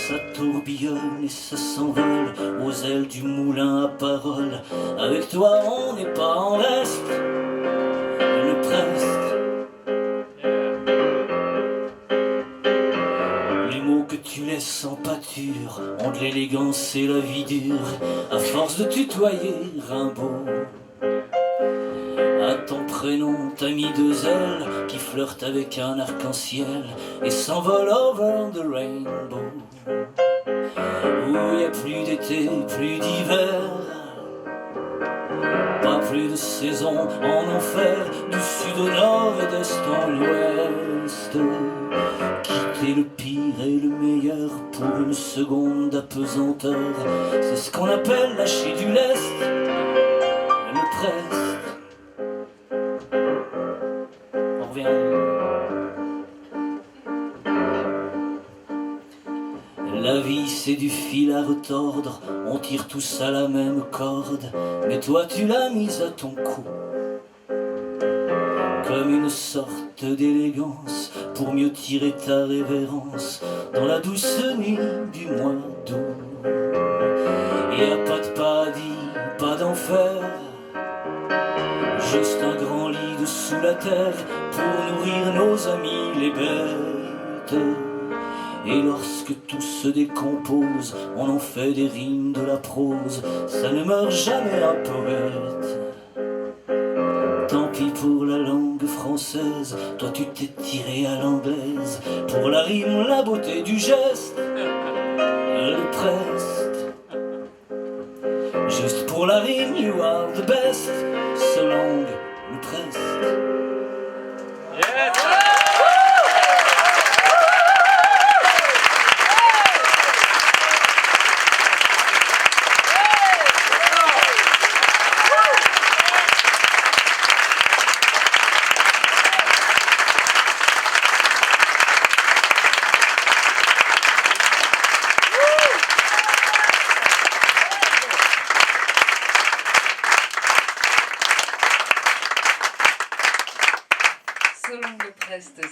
Ça tourbillonne et ça s'envole aux ailes du moulin à parole. Avec toi on n'est pas en reste, le Prest. Tu laisses en pâture, ont de l'élégance et la vie dure, à force de tutoyer Rimbaud. À ton prénom t'as mis deux ailes qui flirtent avec un arc-en-ciel et s'envolent over the rainbow. Où y a plus d'été, plus d'hiver, pas plus de saison en enfer, du sud au nord et d'est en l'ouest. Quitter le pire et le meilleur pour une seconde d'apesanteur, c'est ce qu'on appelle lâcher du lest, le Prest. On revient. La vie c'est du fil à retordre, on tire tous à la même corde, mais toi tu l'as mise à ton cou. Comme une sorte d'élégance pour mieux tirer ta révérence dans la douce nuit du mois d'août. Y a pas de paradis, pas d'enfer, juste un grand lit dessous la terre pour nourrir nos amis les bêtes. Et lorsque tout se décompose, on en fait des rimes, de la prose, ça ne meurt jamais un poète. Tant pis pour la langue française, toi tu t'es tiré à l'anglaise, pour la rime, la beauté du geste, le Prest. Juste pour la rime, you are the best, so long, le Prest. Yes.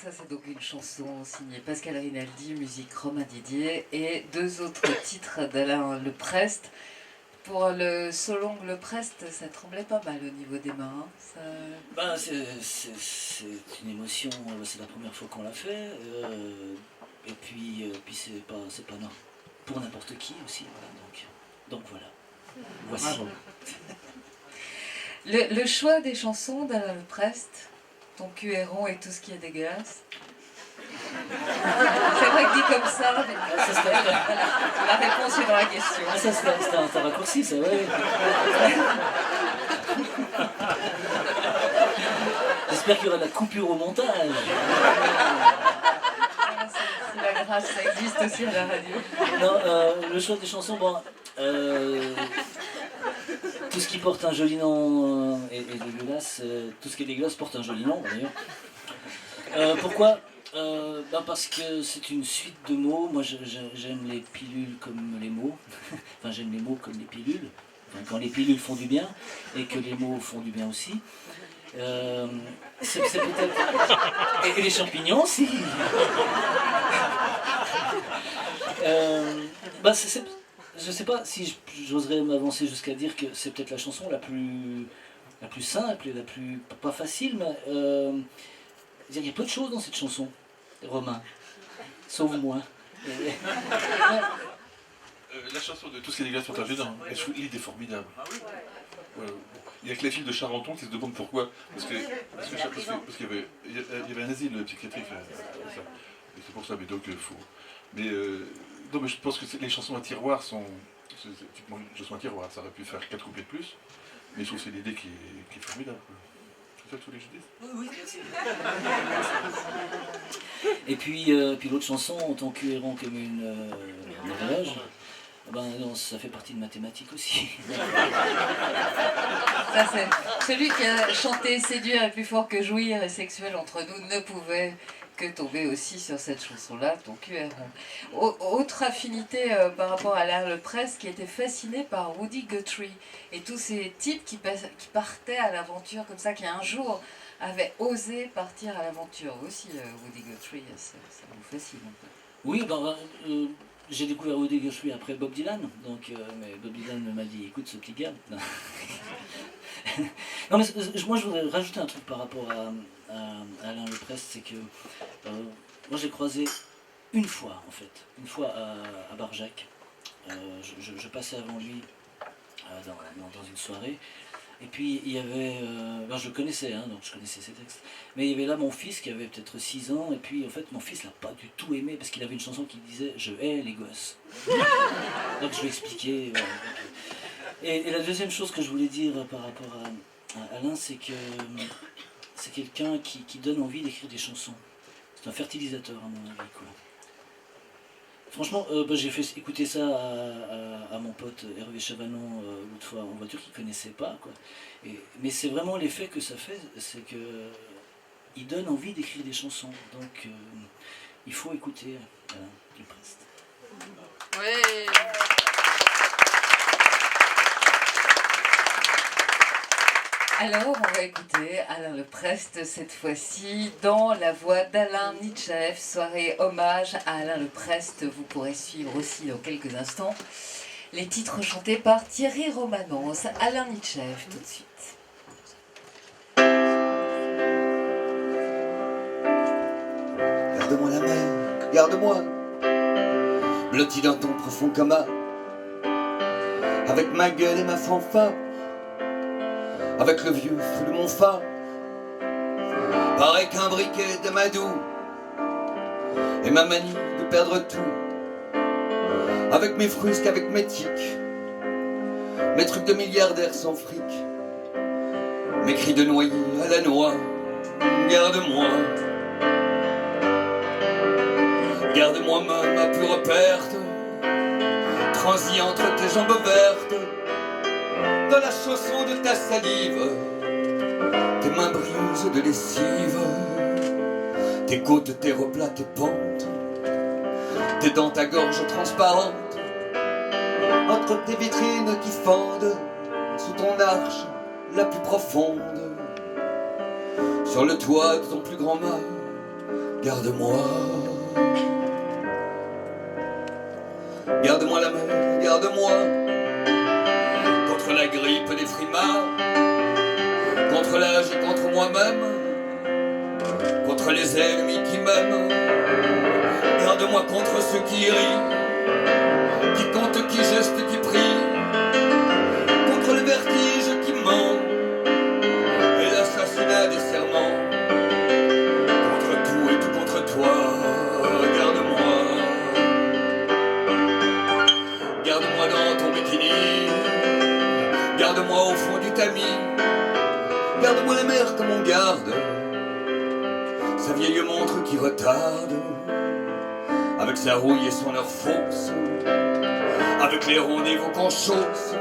Ça c'est donc une chanson signée Pascal Rinaldi, musique Romain Didier, et deux autres titres d'Alain Le Prest. Pour le Solong Le Prest, ça tremblait pas mal au niveau des mains. Ça... Ben, c'est une émotion, c'est la première fois qu'on l'a fait, et puis c'est pas non, pour n'importe qui aussi, voilà, donc voilà. Voici. Le choix des chansons d'Alain Le Prest, ton cul est rond et tout ce qui est dégueulasse. C'est vrai que dit comme ça, mais la réponse est dans la question. Ah, ça c'était un raccourci, ça, ouais. J'espère qu'il y aura de la coupure au montage. C'est la grâce, ça existe aussi à la radio. Non, le choix des chansons, bon... tout ce qui porte un joli nom est dégueulasse, tout ce qui est dégueulasse porte un joli nom d'ailleurs. Pourquoi parce que c'est une suite de mots. Moi j'aime les pilules comme les mots, enfin j'aime les mots comme les pilules, enfin, quand les pilules font du bien et que les mots font du bien aussi. C'est peut-être... Et les champignons aussi. Je sais pas si j'oserais m'avancer jusqu'à dire que c'est peut-être la chanson la plus simple et la plus pas facile, mais il y a peu de choses dans cette chanson, Romain, sauf moi. La chanson de Tout ce qui est dégueulasse pour un jeu, l'idée est formidable. Il y a que les filles de Charenton qui se demandent pourquoi. Parce qu'il y avait un asile psychiatrique. Et c'est pour ça, mais donc faut. Mais non, mais je pense que les chansons à tiroir sont. Typiquement une chanson à tiroir, ça aurait pu faire 4 couplets de plus. Mais je trouve que c'est l'idée qui est formidable. C'est ça que tous les jeudis. Oui, merci. Et puis l'autre chanson, en tant que errant comme une horloge, ben non, ça fait partie de mathématiques aussi. Ça, c'est celui qui a chanté séduire est plus fort que jouir et sexuel entre nous ne pouvait que tomber aussi sur cette chanson-là, ton cul errant. Autre affinité par rapport à Alain Leprest, qui était fasciné par Woody Guthrie et tous ces types qui partaient à l'aventure comme ça, qui un jour avaient osé partir à l'aventure. Aussi, Woody Guthrie, ça vous fascine un peu. Oui, j'ai découvert Woody Guthrie après Bob Dylan, donc, mais Bob Dylan m'a dit écoute ce petit gars. Non, non mais moi je voudrais rajouter un truc par rapport à Alain Leprest, c'est que moi j'ai croisé une fois à Barjac. Je passais avant lui dans une soirée. Et puis il y avait, je connaissais, donc je connaissais ses textes, mais il y avait là mon fils qui avait peut-être 6 ans, et puis en fait mon fils l'a pas du tout aimé, parce qu'il avait une chanson qui disait « Je hais les gosses ». Donc je lui ai expliqué. Et la deuxième chose que je voulais dire par rapport à Alain, c'est que c'est quelqu'un qui donne envie d'écrire des chansons. C'est un fertilisateur à mon avis, quoi. Franchement, j'ai fait écouter ça à mon pote Hervé Chavalon l'autre fois en voiture, qu'il ne connaissait pas, quoi. Mais c'est vraiment l'effet que ça fait, c'est que il donne envie d'écrire des chansons. Donc il faut écouter Alain Leprest. Oui. Alors, on va écouter Alain Leprest cette fois-ci dans la voix d'Alain Nitchaev, soirée hommage à Alain Leprest. Vous pourrez suivre aussi dans quelques instants les titres chantés par Thierry Romanence. Alain Nitchaev tout de suite. Garde-moi la mer, garde-moi, blotti dans ton profond coma, avec ma gueule et ma fanfare, avec le vieux feu de mon phare, pareil qu'un briquet de Madou, et ma manie de perdre tout, avec mes frusques, avec mes tics, mes trucs de milliardaires sans fric, mes cris de noyé à la noix. Garde-moi, garde-moi ma pure perte, transi entre tes jambes vertes, dans la chanson de ta salive, tes mains brilleuses de lessive, tes côtes, tes replats, tes pentes, tes dents, ta gorge transparente, entre tes vitrines qui fendent, sous ton arche la plus profonde, sur le toit de ton plus grand mât. Garde-moi, garde-moi la mer, garde-moi contre la grippe des frimas, contre l'âge et contre moi-même, contre les ennemis qui m'aiment. Garde-moi contre ceux qui rient, qui comptent, qui gestent, qui prient, contre le vertige qui ment et l'assassinat des serments, contre tout et tout contre toi. Garde-moi, garde-moi dans ton bikini, garde-moi au fond du tamis, garde-moi la mer comme on garde sa vieille montre qui retarde, avec sa rouille et son heure fausse, avec les rendez-vous qu'on chausse,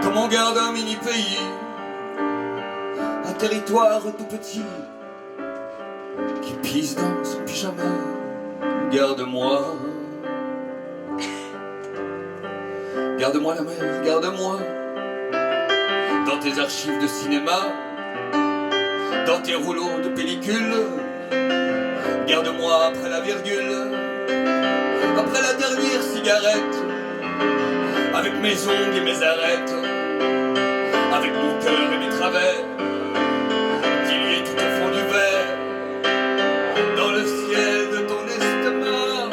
comme on garde un mini-pays, un territoire tout petit, qui pisse dans son pyjama. Garde-moi, garde-moi la mer, garde-moi dans tes archives de cinéma, dans tes rouleaux de pellicule. Garde-moi après la virgule, après la dernière cigarette, avec mes ongles et mes arêtes, avec mon cœur et mes travers, dilués tout au fond du verre, dans le ciel de ton estomac.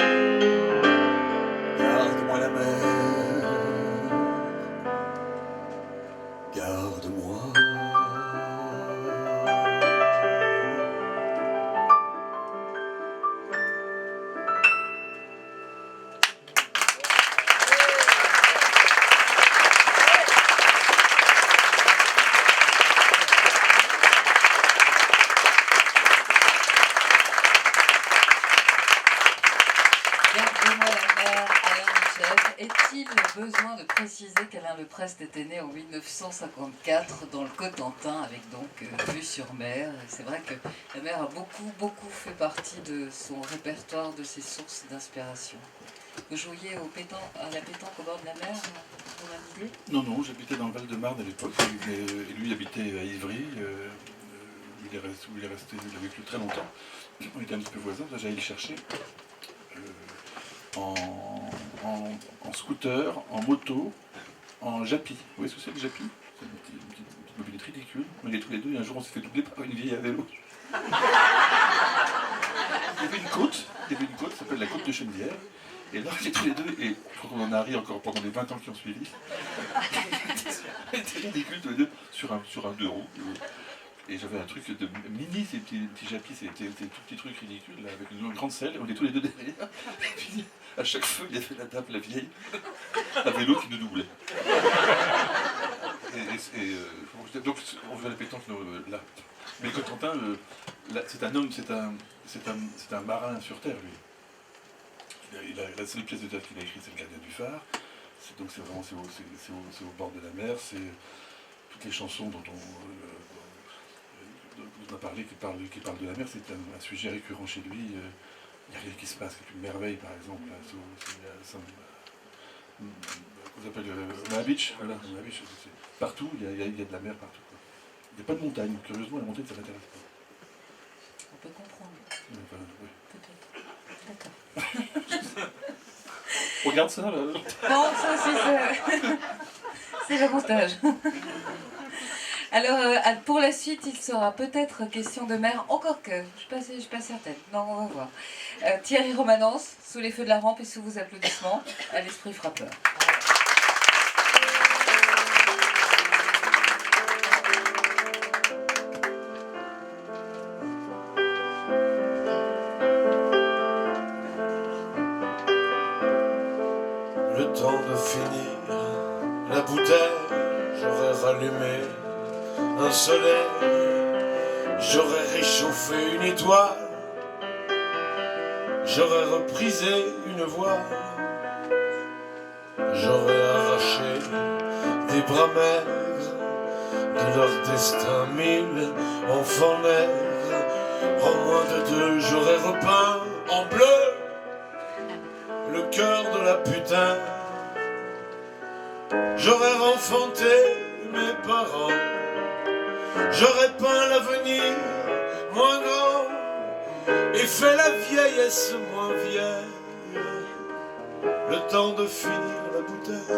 Garde-moi la mer, Est-il besoin de préciser qu'Alain Leprest était né en 1954 dans le Cotentin, avec donc vue sur mer. C'est vrai que la mer a beaucoup fait partie de son répertoire, de ses sources d'inspiration. Vous jouiez à la pétanque au bord de la mer, vous m'avez dit ? Non, j'habitais dans le Val-de-Marne à l'époque, et lui habitait à Ivry, où il est resté, il a vécu très longtemps. On était un petit peu voisins, j'allais le chercher. En scooter, en moto, en jappi. Vous voyez ce que c'est le jappi? C'est une petite mobilette ridicule. On est tous les deux et un jour on s'est fait doubler par une vieille à vélo. Il y avait une côte, ça s'appelle la côte de Chenevière. Et là on était tous les deux, et je crois qu'on en a ri encore pendant les 20 ans qui ont suivi. On était ridicules tous les deux sur un 2 roues. Et j'avais un truc de mini, ces petits jappis, c'était des tout petits trucs ridicules, là, avec une grande selle, on était tous les deux derrière. Et puis, à chaque feu, il y avait la dame, la vieille, à vélo qui nous doublait. Donc, on veut la pétanque là. Mais le Cotentin, c'est un homme, c'est un marin sur terre, lui. La seule pièce de théâtre qu'il a écrite, c'est Le Gardien du phare. Donc, c'est vraiment au bord de la mer, c'est toutes les chansons dont on a parlé, qui parle de la mer, c'est un sujet récurrent chez lui. Il n'y a rien qui se passe, c'est une merveille, par exemple. Qu'on appelle Omaha Beach. Voilà, Omaha Beach, partout, il y a de la mer partout. Quoi. Il n'y a pas de montagne. Curieusement, la montagne, ça ne m'intéresse pas. On peut comprendre. Oui. Peut-être. D'accord. Regarde ça, là. Non, ça, c'est l'avantage. Alors, pour la suite, il sera peut-être question de mer, encore que, je ne suis pas certaine. Non, on va voir. Thierry Romanence, Sous les feux de la rampe et sous vos applaudissements, à l'esprit frappeur. Le temps de finir la bouteille, j'aurais rallumé un soleil, j'aurais réchauffé une étoile, j'aurais reprisé une voix, j'aurais arraché des bras maigres de leur destin 1000 enfants nègres. En moins de 2, j'aurais repeint en bleu le cœur de la putain, j'aurais renfanté mes parents, j'aurais peint l'avenir moins grand et fait la vieillesse moins vieille, le temps de finir la bouteille.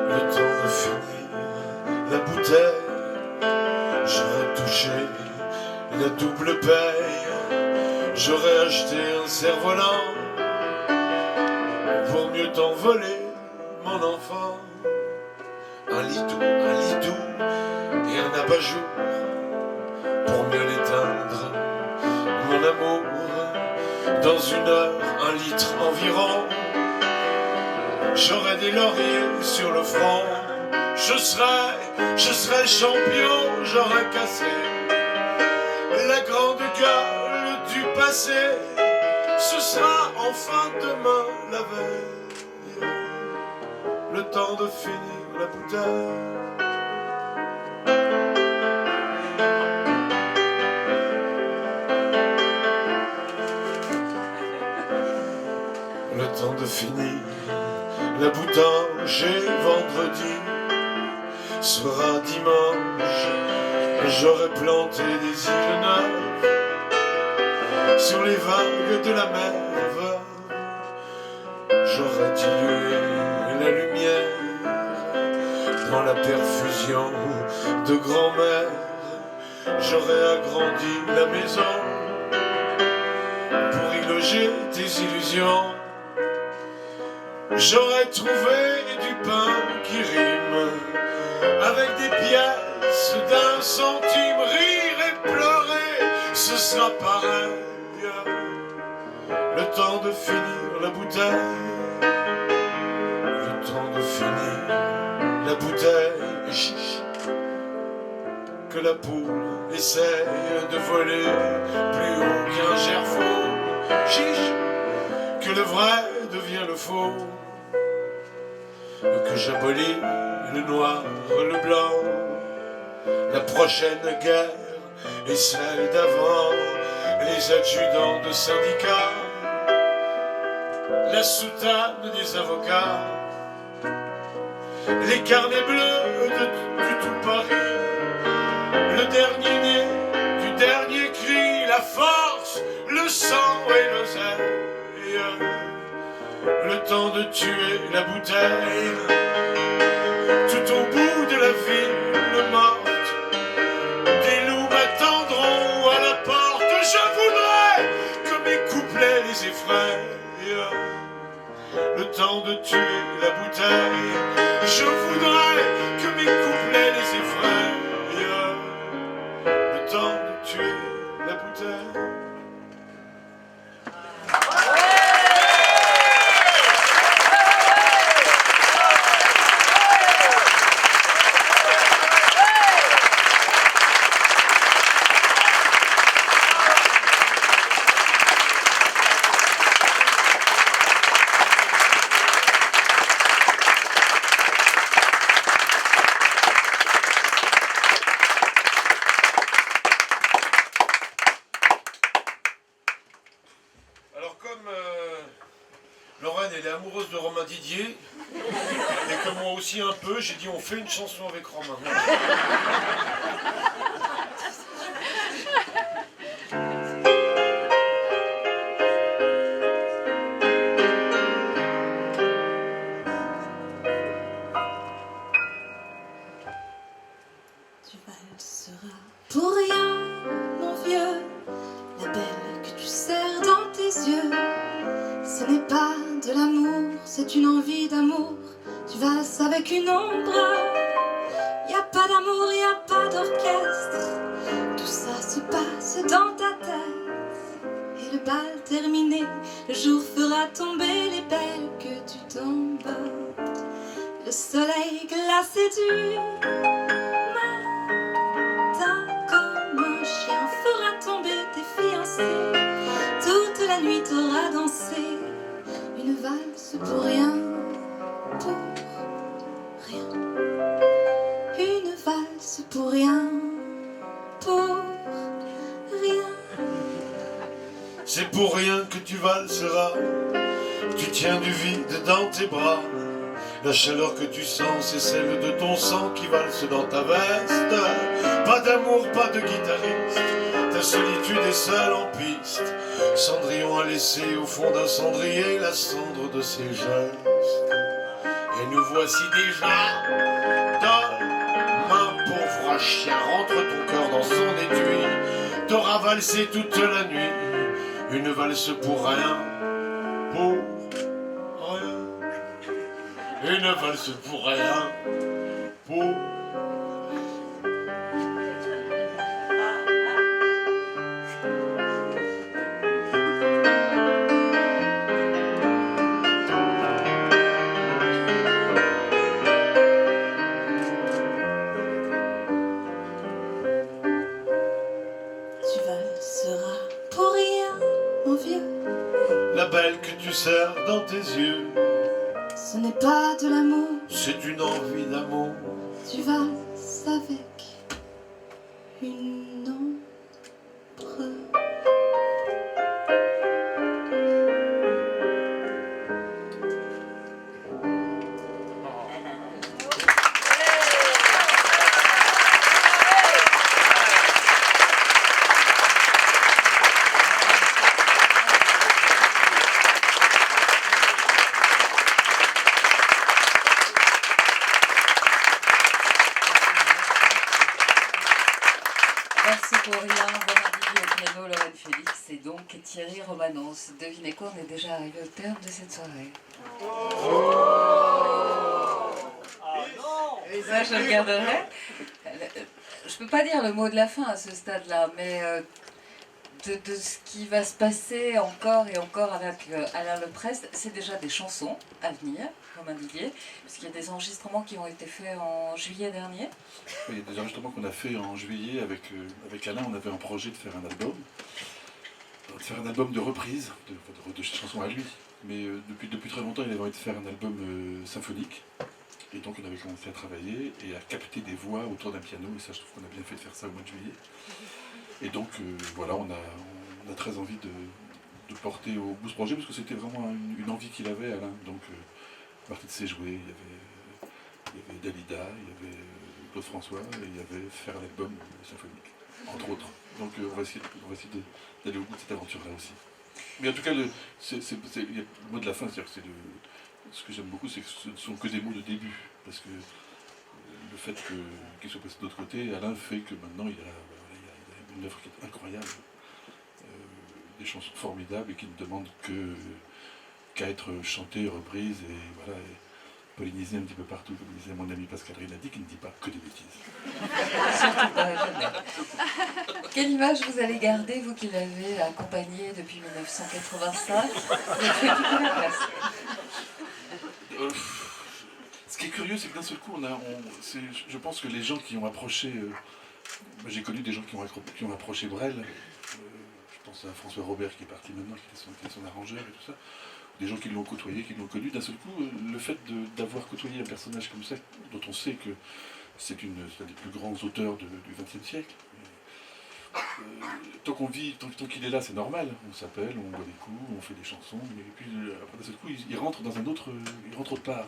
Le temps de finir la bouteille, j'aurais touché la double paye, j'aurais acheté un cerf-volant pour mieux t'envoler, mon enfant. Un lit doux et un abat-jour pour mieux l'éteindre, mon amour. Dans 1 heure, 1 litre environ, j'aurais des lauriers sur le front. Je serais le champion, j'aurais cassé la grande gueule du passé. Ce sera enfin demain la veille, le temps de finir la bouteille. Le temps de finir la boutange et vendredi sera dimanche. J'aurais planté des îles neuves sur les vagues de la mer. J'aurais dilué la lumière dans la perfusion de grand-mère. J'aurais agrandi la maison pour y loger tes illusions. J'aurais trouvé du pain qui rime avec des pièces d'1 centime. Rire et pleurer, ce sera pareil. Le temps de finir la bouteille, le temps de finir la bouteille. Et chiche, que la poule essaye de voler plus haut qu'un gerfaut. Chiche, que le vrai devient le faux, que j'abolis le noir, le blanc. La prochaine guerre est celle d'avant, les adjudants de syndicats, la soutane des avocats, les carnets bleus du tout Paris, le dernier né du dernier cri, la force, le sang et l'oseille, le temps de tuer la bouteille, tout au bout de la ville morte, des loups m'attendront à la porte. Je voudrais que mes couplets les effraient, le temps de tuer la bouteille. Je voudrais que mes couplets les effraient, le temps de tuer la bouteille. Lorraine, elle est amoureuse de Romain Didier, et comme moi aussi un peu, j'ai dit on fait une chanson avec Romain. Tu valseras pour rien, mon vieux, la belle que tu serres dans tes yeux. Ce n'est pas de l'amour, c'est une envie d'amour. Tu valses avec une ombre. Y a pas d'amour, y a pas d'orchestre. Tout ça se passe dans ta tête. Et le bal terminé, le jour fera tomber les belles que tu t'embottes. Le soleil glacé du matin, comme un chien, fera tomber tes fiancés. Toute la nuit t'auras dansé une valse pour rien, pour rien. Une valse pour rien, pour rien. C'est pour rien que tu valseras. Tu tiens du vide dans tes bras. La chaleur que tu sens, c'est celle de ton sang qui valse dans ta veste. Pas d'amour, pas de guitariste. Ta solitude est seule en piste. Cendrillon a laissé au fond d'un cendrier la cendre de ses gestes. Et nous voici déjà. Demain, pauvre chien, rentre ton cœur dans son étui. T'auras valsé toute la nuit. Une valse pour rien, pour rien. Une valse pour rien, pour rien. Tu valseras pour rien, mon vieux. La belle que tu serres dans tes yeux, Ce n'est pas de l'amour, c'est une envie d'amour. tu valses avec une ombre. Merci pour rien, Romain Didier au piano, Lorraine Félix et donc Thierry Romanos. Devinez quoi, on est déjà arrivé au terme de cette soirée. Et ça, je le garderai. Je peux pas dire le mot de la fin à ce stade-là, mais de ce qui va se passer encore et encore avec Alain Leprest, c'est déjà des chansons à venir, Romain Didier, parce qu'il y a des enregistrements qui ont été faits en juillet dernier. Oui, il y a des enregistrements qu'on a fait en juillet avec Alain. On avait un projet de faire un album. De reprises, de chansons à lui. Mais depuis très longtemps, il avait envie de faire un album symphonique. Et donc on avait commencé à travailler et à capter des voix autour d'un piano. Et ça, je trouve qu'on a bien fait de faire ça au mois de juillet. Et donc voilà, on a très envie de porter au bout ce projet, parce que c'était vraiment une envie qu'il avait, Alain. Donc à partir de ses jouets, il y avait Dalida, il y avait Claude François, et il y avait faire l'album symphonique, entre autres. Donc on va essayer d'aller au bout de cette aventure-là aussi. Mais en tout cas, il y a le mot de la fin, c'est-à-dire que ce que j'aime beaucoup, c'est que ce ne sont que des mots de début. Parce que le fait qu'il soit passé de l'autre côté, Alain fait que maintenant il y a une œuvre qui est incroyable, des chansons formidables et qui ne demandent qu'à être chantées, reprises et voilà. Et pollinisées un petit peu partout, comme disait mon ami Pascal Rinaldi, qui ne dit pas que des bêtises. Surtout pas, jamais. Quelle image vous allez garder, vous qui l'avez accompagné depuis 1985? Vous avez fait toute la place. Ce qui est curieux, c'est que d'un seul coup, je pense que les gens qui ont approché, j'ai connu des gens qui ont approché Brel, je pense à François Robert qui est parti maintenant, qui était son arrangeur et tout ça, des gens qui l'ont côtoyé, qui l'ont connu. D'un seul coup, le fait d'avoir côtoyé un personnage comme ça, dont on sait que c'est un des plus grands auteurs du XXe siècle, tant qu'on vit, tant qu'il est là, c'est normal. On s'appelle, on boit des coups, on fait des chansons, mais puis après d'un seul coup, il rentre dans un autre, il rentre autre part.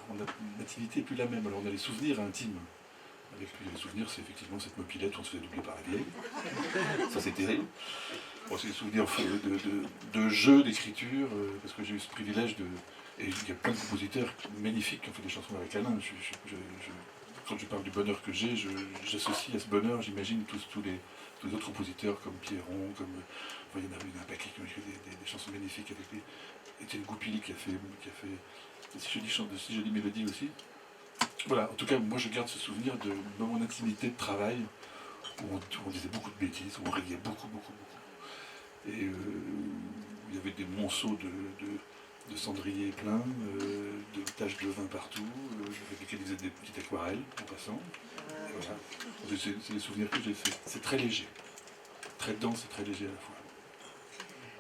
L'intimité n'est plus la même. Alors on a les souvenirs intimes. Avec lui, les souvenirs, c'est effectivement cette mopilette où on se fait doubler par la vieille. Ça, c'est terrible. Bon, c'est des souvenirs de jeux, d'écriture, parce que j'ai eu ce privilège et il y a plein de compositeurs magnifiques qui ont fait des chansons avec Alain. Quand je parle du bonheur que j'ai, j'associe à ce bonheur, j'imagine tous les autres compositeurs comme Pierron, comme il y en a un paquet qui ont écrit des chansons magnifiques avec lui. Étienne Goupil qui a fait si jolies mélodies aussi. Voilà, en tout cas, moi je garde ce souvenir de mon intimité de travail où on disait beaucoup de bêtises, où on riait beaucoup. Et il y avait des monceaux de cendriers pleins, de taches de vin partout, avec lesquels ils faisaient des petites aquarelles en passant. Et voilà. C'est des souvenirs que j'ai faits. C'est très léger, très dense et très léger à la fois.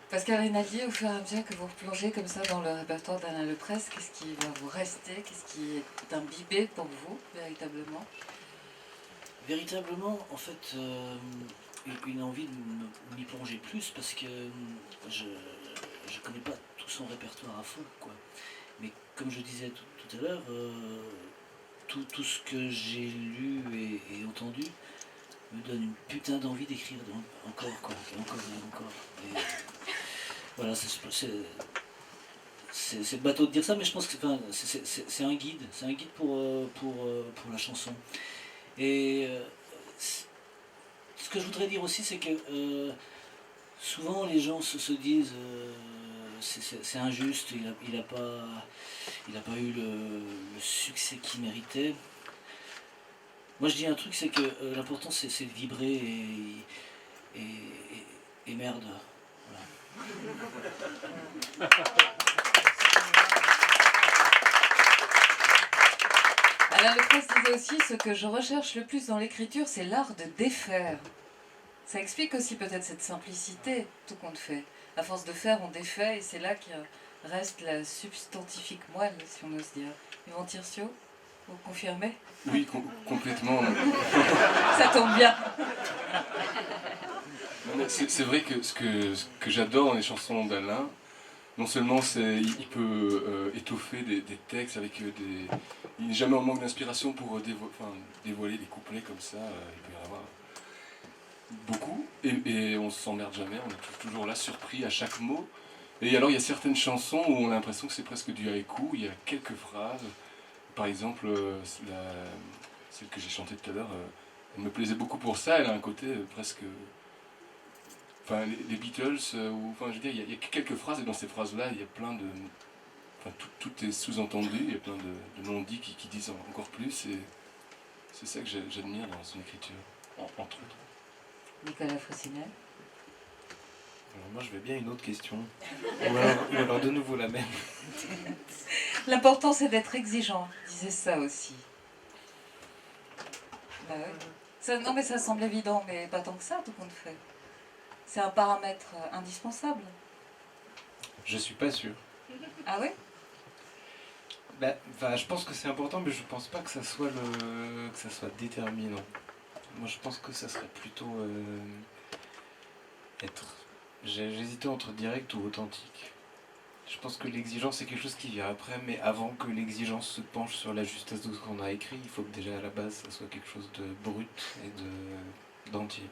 Pascal Rinaldi, au fur et à mesure que vous replongez comme ça dans le répertoire d'Alain Leprest, qu'est-ce qui va vous rester? Qu'est-ce qui est imbibé pour vous, véritablement? Véritablement, en fait, une envie de m'y plonger plus, parce que je ne connais pas tout son répertoire à fond, quoi. Mais comme je disais tout à l'heure, tout ce que j'ai lu et entendu me donne une putain d'envie d'écrire encore, quoi, encore et encore. Et voilà, c'est bateau de dire ça, mais je pense que c'est un guide, pour la chanson. Et ce que je voudrais dire aussi, c'est que souvent les gens se disent c'est injuste, il n'a pas eu le succès qu'il méritait. Moi je dis un truc, c'est que l'important c'est de vibrer et merde. Voilà. Alain Leprest disait aussi, ce que je recherche le plus dans l'écriture, c'est l'art de défaire. Ça explique aussi peut-être cette simplicité, tout compte fait. À force de faire, on défait, et c'est là qu'il reste la substantifique moelle, si on ose dire. Yvan Tirciot, vous confirmez? Oui, complètement. Ça tombe bien. C'est vrai que ce que j'adore dans les chansons d'Alain, non seulement il peut étoffer des textes avec il n'est jamais en manque d'inspiration pour dévoiler des couplets comme ça, il peut y en avoir beaucoup, et on ne s'emmerde jamais, on est toujours là, surpris à chaque mot. Et alors il y a certaines chansons où on a l'impression que c'est presque du haïku, il y a quelques phrases, par exemple celle que j'ai chantée tout à l'heure, elle me plaisait beaucoup pour ça, elle a un côté presque... Enfin, les Beatles, je veux dire, il y a quelques phrases, et dans ces phrases-là, il y a plein de... Enfin, tout est sous-entendu, il y a plein de non-dits qui disent encore plus, et c'est ça que j'admire dans son écriture, entre autres. Nicolas Fressinet. Alors moi je veux bien une autre question. Ou alors de nouveau la même. L'important c'est d'être exigeant, disait ça aussi. Bah ouais. Non mais ça semble évident, mais pas tant que ça tout compte fait. C'est un paramètre indispensable. Je suis pas sûr. Ah ouais? Je pense que c'est important, mais je pense pas que ça soit déterminant. Moi je pense que ça serait plutôt J'hésitais entre direct ou authentique. Je pense que l'exigence c'est quelque chose qui vient après, mais avant que l'exigence se penche sur la justesse de ce qu'on a écrit, il faut que déjà à la base ça soit quelque chose de brut et d'entier.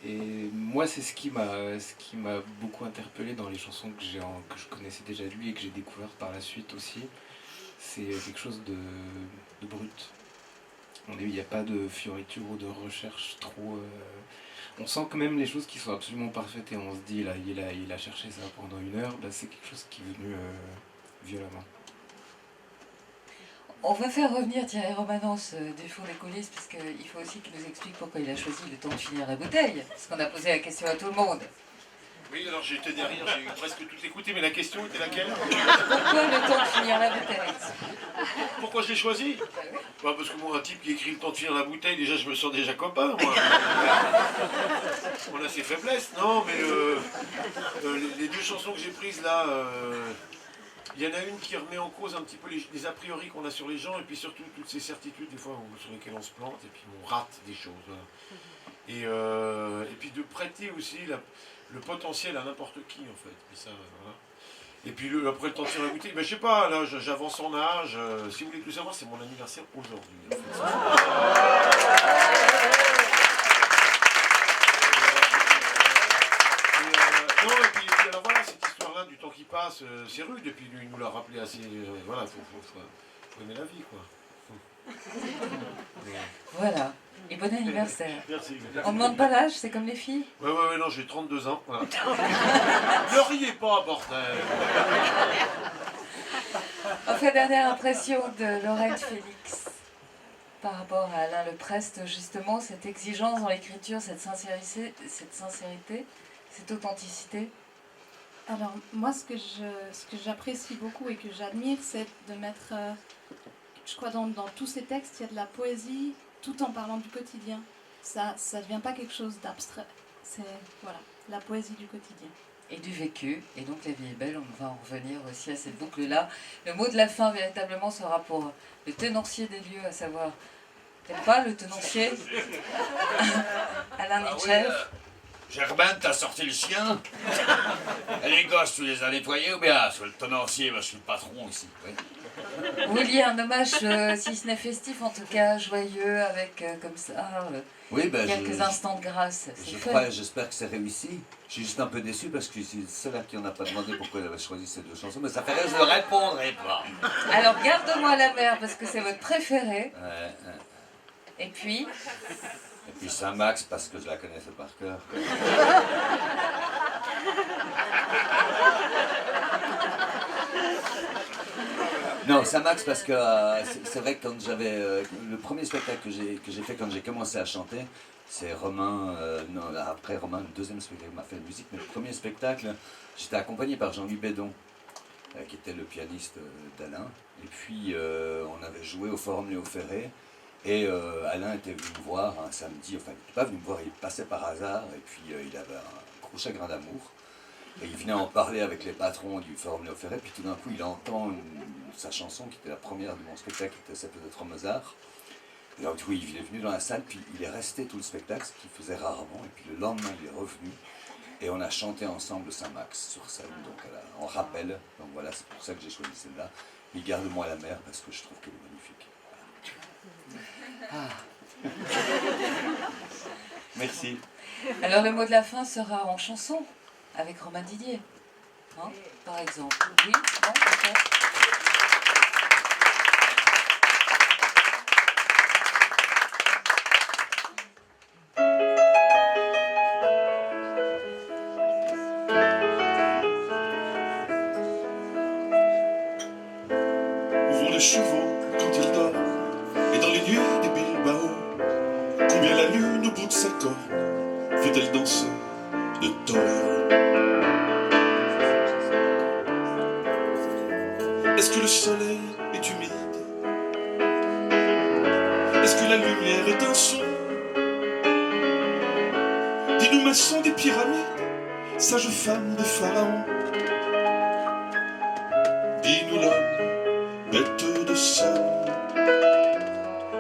Et moi c'est ce qui m'a beaucoup interpellé dans les chansons que je connaissais déjà de lui et que j'ai découvert par la suite aussi. C'est quelque chose de brut. Il n'y a pas de fioriture ou de recherche trop... On sent que même les choses qui sont absolument parfaites et on se dit, là, il a cherché ça pendant 1 heure, c'est quelque chose qui est venu violemment. On va faire revenir Thierry Romanens du fond des coulisses, parce qu'il faut aussi qu'il nous explique pourquoi il a choisi le temps de finir la bouteille, parce qu'on a posé la question à tout le monde. Oui, alors j'étais derrière, j'ai presque tout écouté, mais la question était laquelle? Pourquoi le temps de finir la bouteille? Pourquoi je l'ai choisi? Bah, parce que moi, un type qui écrit le temps de finir la bouteille, déjà je me sens déjà copain, moi. On a ses faiblesses, non, mais les 2 chansons que j'ai prises là, il y en a une qui remet en cause un petit peu les a priori qu'on a sur les gens, et puis surtout toutes ces certitudes des fois sur lesquelles on se plante, et puis on rate des choses. Voilà. Et puis de prêter aussi le potentiel à n'importe qui en fait. Puis ça, voilà. Et puis après le temps de tirer la bouteille, ben, je sais pas, là j'avance en âge, si vous voulez tout savoir, c'est mon anniversaire aujourd'hui. En fait. Non, et puis alors voilà, cette histoire-là du temps qui passe, c'est rude, et puis lui il nous l'a rappelé assez. Voilà, faut aimer la vie quoi. Voilà. Et bon anniversaire. Merci. On ne demande pas l'âge, c'est comme les filles? Ouais, non, j'ai 32 ans. Voilà. Ne riez pas, bordel. Enfin, dernière impression de Lorraine Félix par rapport à Alain Leprest, justement, cette exigence dans l'écriture, cette sincérité, cette authenticité. Alors, moi, ce que j'apprécie beaucoup et que j'admire, c'est de mettre, je crois, dans tous ces textes, il y a de la poésie, tout en parlant du quotidien. Ça ne devient pas quelque chose d'abstrait. C'est, voilà, la poésie du quotidien. Et du vécu, et donc la vie est belle, on va en revenir aussi à cette boucle-là. Le mot de la fin, véritablement, sera pour le tenancier des lieux, à savoir, t'aimes pas le tenancier? Alain Mitchell. Germaine, t'as sorti le chien? Et les gosses, tu les as nettoyés ou bien? Sur le tenancier, je suis le patron ici. Oui. Vous vouliez un hommage, si ce n'est festif, en tout cas joyeux, avec comme ça Oui, quelques instants de grâce. J'espère que c'est réussi. Je suis juste un peu déçu parce que je suis le seul à qui on n'a pas demandé pourquoi il avait choisi ces 2 chansons, mais ça fait rien, je ne répondrai pas. Alors garde-moi la mer parce que c'est votre préféré. Et puis Saint-Max parce que je la connaissais par cœur. Non, Saint-Max parce que c'est vrai que quand j'avais le premier spectacle que j'ai fait quand j'ai commencé à chanter, c'est Romain, après Romain, le 2e spectacle m'a fait de musique, mais le premier spectacle, j'étais accompagné par Jean-Louis Bédon, qui était le pianiste d'Alain, et puis on avait joué au Forum Léo Ferré, et Alain était venu me voir un samedi, enfin il n'était pas venu me voir, il passait par hasard, et puis il avait un gros chagrin d'amour. Et il venait en parler avec les patrons du Forum Léo Ferré, puis tout d'un coup il entend sa chanson qui était la première de mon spectacle, qui s'appelait peut-être Mozart. Et alors du coup il est venu dans la salle, puis il est resté tout le spectacle, ce qu'il faisait rarement, et puis le lendemain il est revenu, et on a chanté ensemble Saint-Max sur scène, donc en rappel, donc voilà, c'est pour ça que j'ai choisi celle-là. Et Garde-moi la mer, parce que je trouve qu'elle est magnifique. Merci. alors le mot de la fin sera en chanson, avec Romain Didier, hein, par exemple. Oui, non, peut-être. Où vont les chevaux quand ils dorment? Et dans les nuits des Bilbao, combien la lune au bout de sa corne fait-elle danser de tort. Est-ce que le soleil est humide? Est-ce que la lumière est un son? Dis-nous, maçons des pyramides, sages femmes des pharaons. Dis-nous l'homme, bête de somme,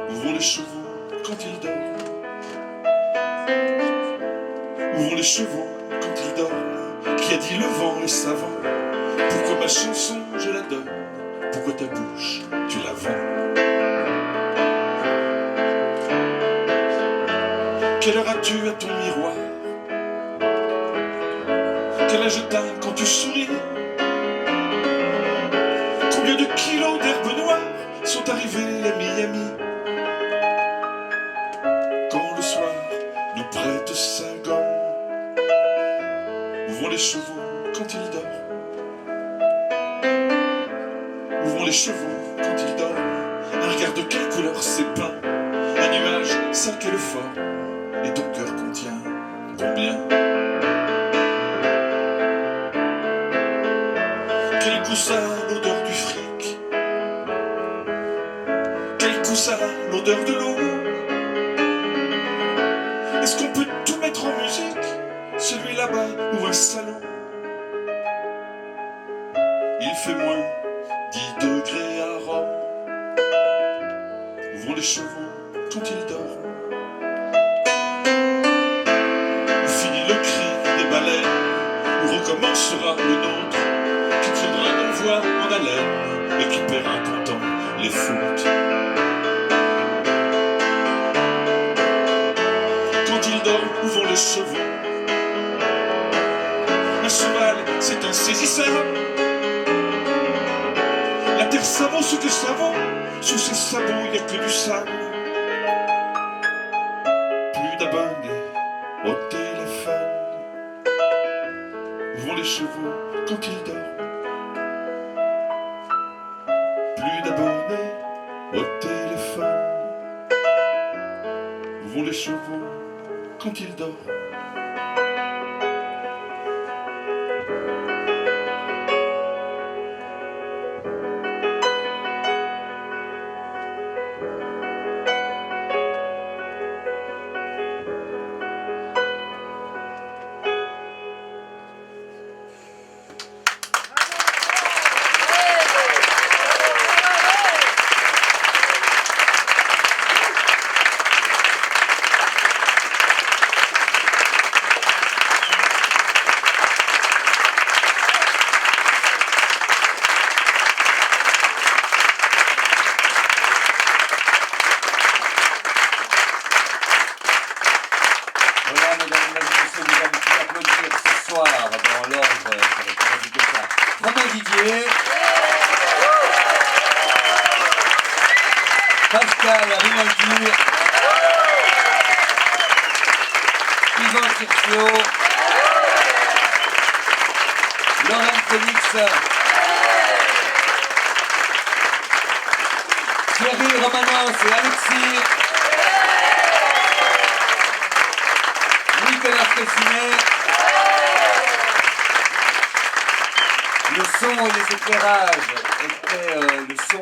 où vont les chevaux quand ils dorment? Où vont les chevaux quand ils dorment? Qui a dit le vent est savant? Pourquoi ma chanson je la donne? Pourquoi ta bouche tu la vends? Quelle heure as-tu à ton miroir? Quel âge t'as quand tu souris? Combien de kilos d'herbe noire sont arrivés à Miami? Quand le soir nous prête sa gomme, où vont les chevaux quand ils dorment? Où vont les chevaux quand ils dorment? Un regard de quelle couleur c'est peint? Un nuage, ça quelle forme? Et ton cœur contient combien? Quel goût ça a l'odeur du fric? Quel goût ça a l'odeur de l'eau? Est-ce qu'on peut tout mettre en musique? Celui là-bas ou un salon? Il fait moins 10 degrés à Rome. Où vont les chevaux quand ils dorment? Où finit le cri des baleines? Où recommencera le nôtre, qui tiendra nos voix en haleine et qui paiera ton temps les fautes? Quand ils dorment, où vont les chevaux? Un cheval, c'est insaisissable. La terre, ça vaut ce que ça vaut. Sous ses sabots, il n'y a que du sable. Plus d'abonnés au téléphone. Où vont les chevaux quand ils dorment? Plus d'abonnés au téléphone. Où vont les chevaux quand ils dorment? Dans l'ordre, Romain Didier, Pascal Rinaldi, Yvan Tircio, Lorraine Félix, Thierry Romanos et Alexis, Nicolas Fressinet. Le son et les éclairages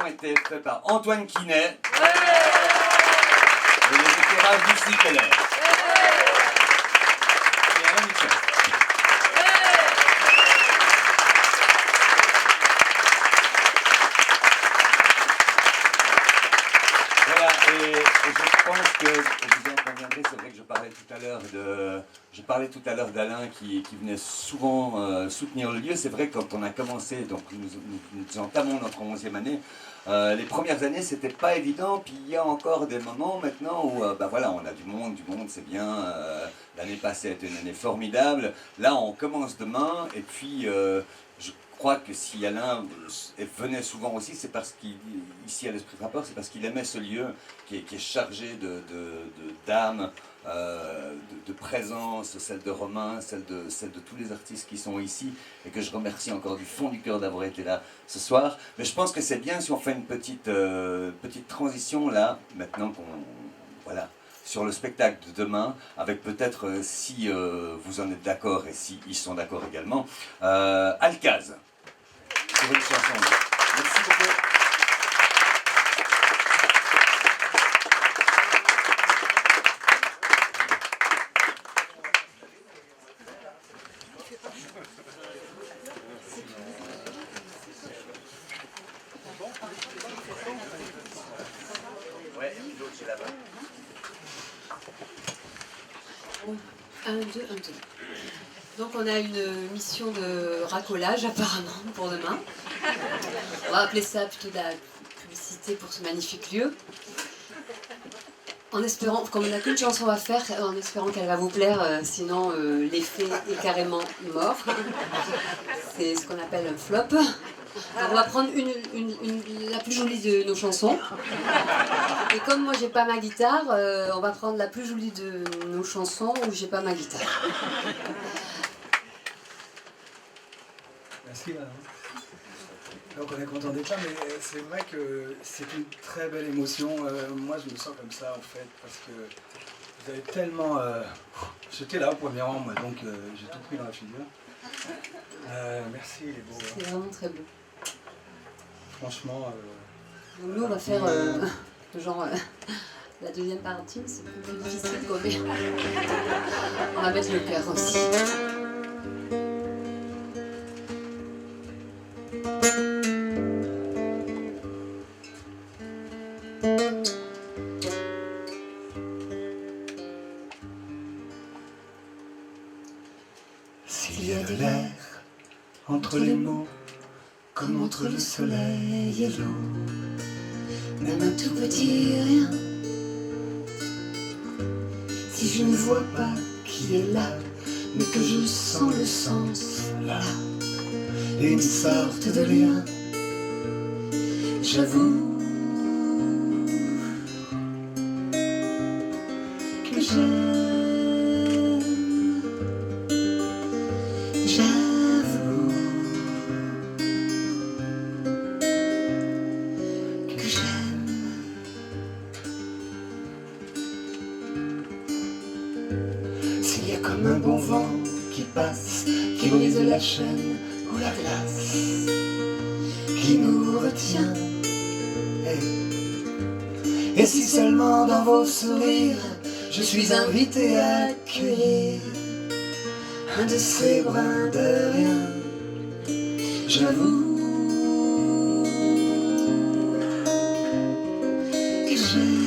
étaient faits par Antoine Quinet. Et les éclairages Lucie Keller. Et Alain Michel. Voilà, et je pense que vous en conviendrez, c'est vrai que je parlais tout à l'heure d'Alain qui venait souvent soutenir le lieu. C'est vrai que quand on a commencé, donc nous entamons notre 11e année, les premières années c'était pas évident, puis il y a encore des moments maintenant où voilà, on a du monde c'est bien, l'année passée a été une année formidable, là on commence demain, et puis je crois que si Alain venait souvent aussi, c'est parce qu'ici à l'Esprit Frappeur, c'est parce qu'il aimait ce lieu qui est chargé d'âme, de présence, celle de Romain, celle de tous les artistes qui sont ici, et que je remercie encore du fond du cœur d'avoir été là ce soir. Mais je pense que c'est bien si on fait une petite transition là, maintenant qu'on... Voilà. sur le spectacle de demain, avec peut-être, si vous en êtes d'accord et si ils sont d'accord également, Alcaz. C'est votre chanson. Merci beaucoup. Ouais, l'autre c'est là-bas. 1, 2, 1, 2. Donc on a une mission de racolage apparemment pour demain. On va appeler ça plutôt de la publicité pour ce magnifique lieu. En espérant, comme on n'a qu'une chanson à faire, en espérant qu'elle va vous plaire, sinon l'effet est carrément mort. C'est ce qu'on appelle un flop. Alors on va prendre la plus jolie de nos chansons. Et comme moi j'ai pas ma guitare, on va prendre la plus jolie de nos chansons où j'ai pas ma guitare. Merci madame. Donc on est content d'être là, mais c'est vrai que c'est une très belle émotion. Moi je me sens comme ça en fait, parce que vous avez tellement... J'étais là au premier rang moi, donc j'ai tout pris dans la figure. Merci les beaux. C'est vraiment très beau. Franchement... Donc nous on va faire genre la deuxième partie, c'est plus difficile quand même. On va mettre le cœur aussi. S'il y a de l'air entre les mots, comme entre le soleil et l'eau, Même un tout petit rien. si je ne vois pas qui est là, mais que je sens le sens là, et une sorte de lien, J'avoue que j'aime, j'avoue que j'aime. S'il y a comme un bon vent qui passe, qui brise la chaîne ou la glace, qui nous retient, et si seulement dans vos sourires je suis invité à accueillir un de ces brins de rien, J'avoue que j'aime,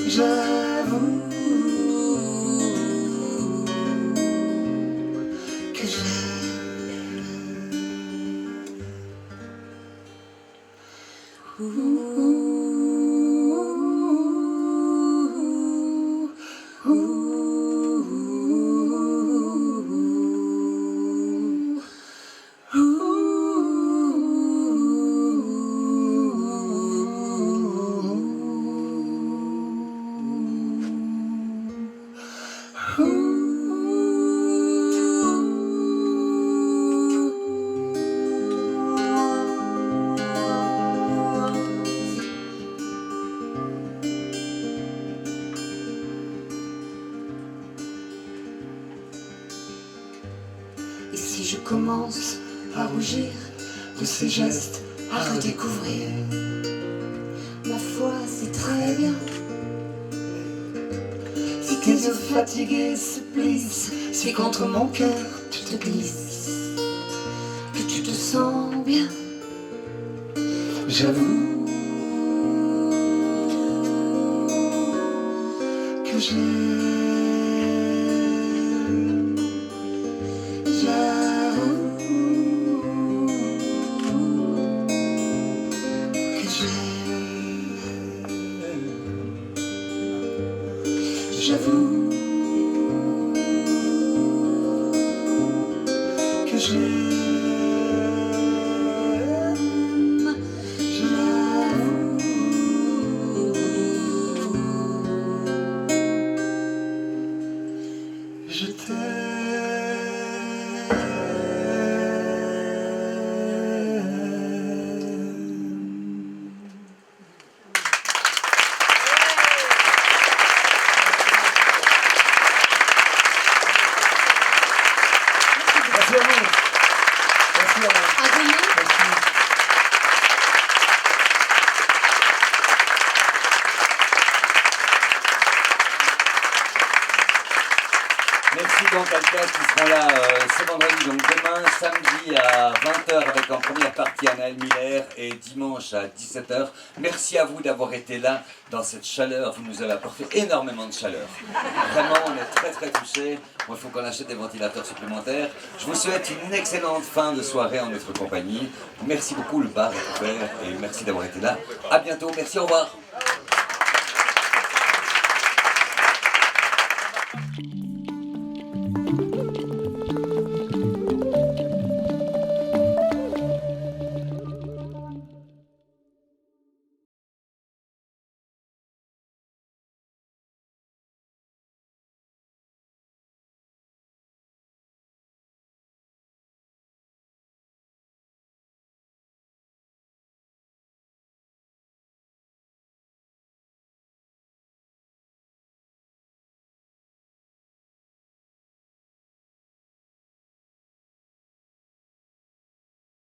J'avoue que j'aime. Et si je commence à rougir De ces gestes à redécouvrir, ma foi c'est très bien. si tes yeux fatigués se plissent, si contre mon cœur Tu te glisses, que tu te sens bien. j'avoue que j'aime, J'avoue que j'aime, j'avoue que j'aime, je t'aime. donc Alcaz qui seront là ce vendredi, donc demain, samedi à 20h avec en première partie Anaël Miller et dimanche à 17h. Merci à vous d'avoir été là dans cette chaleur, vous nous avez apporté énormément de chaleur. Vraiment, on est très très touchés. Moi, il faut qu'on achète des ventilateurs supplémentaires. Je vous souhaite une excellente fin de soirée en notre compagnie. Merci beaucoup, le bar est ouvert et merci d'avoir été là. À bientôt, merci, au revoir.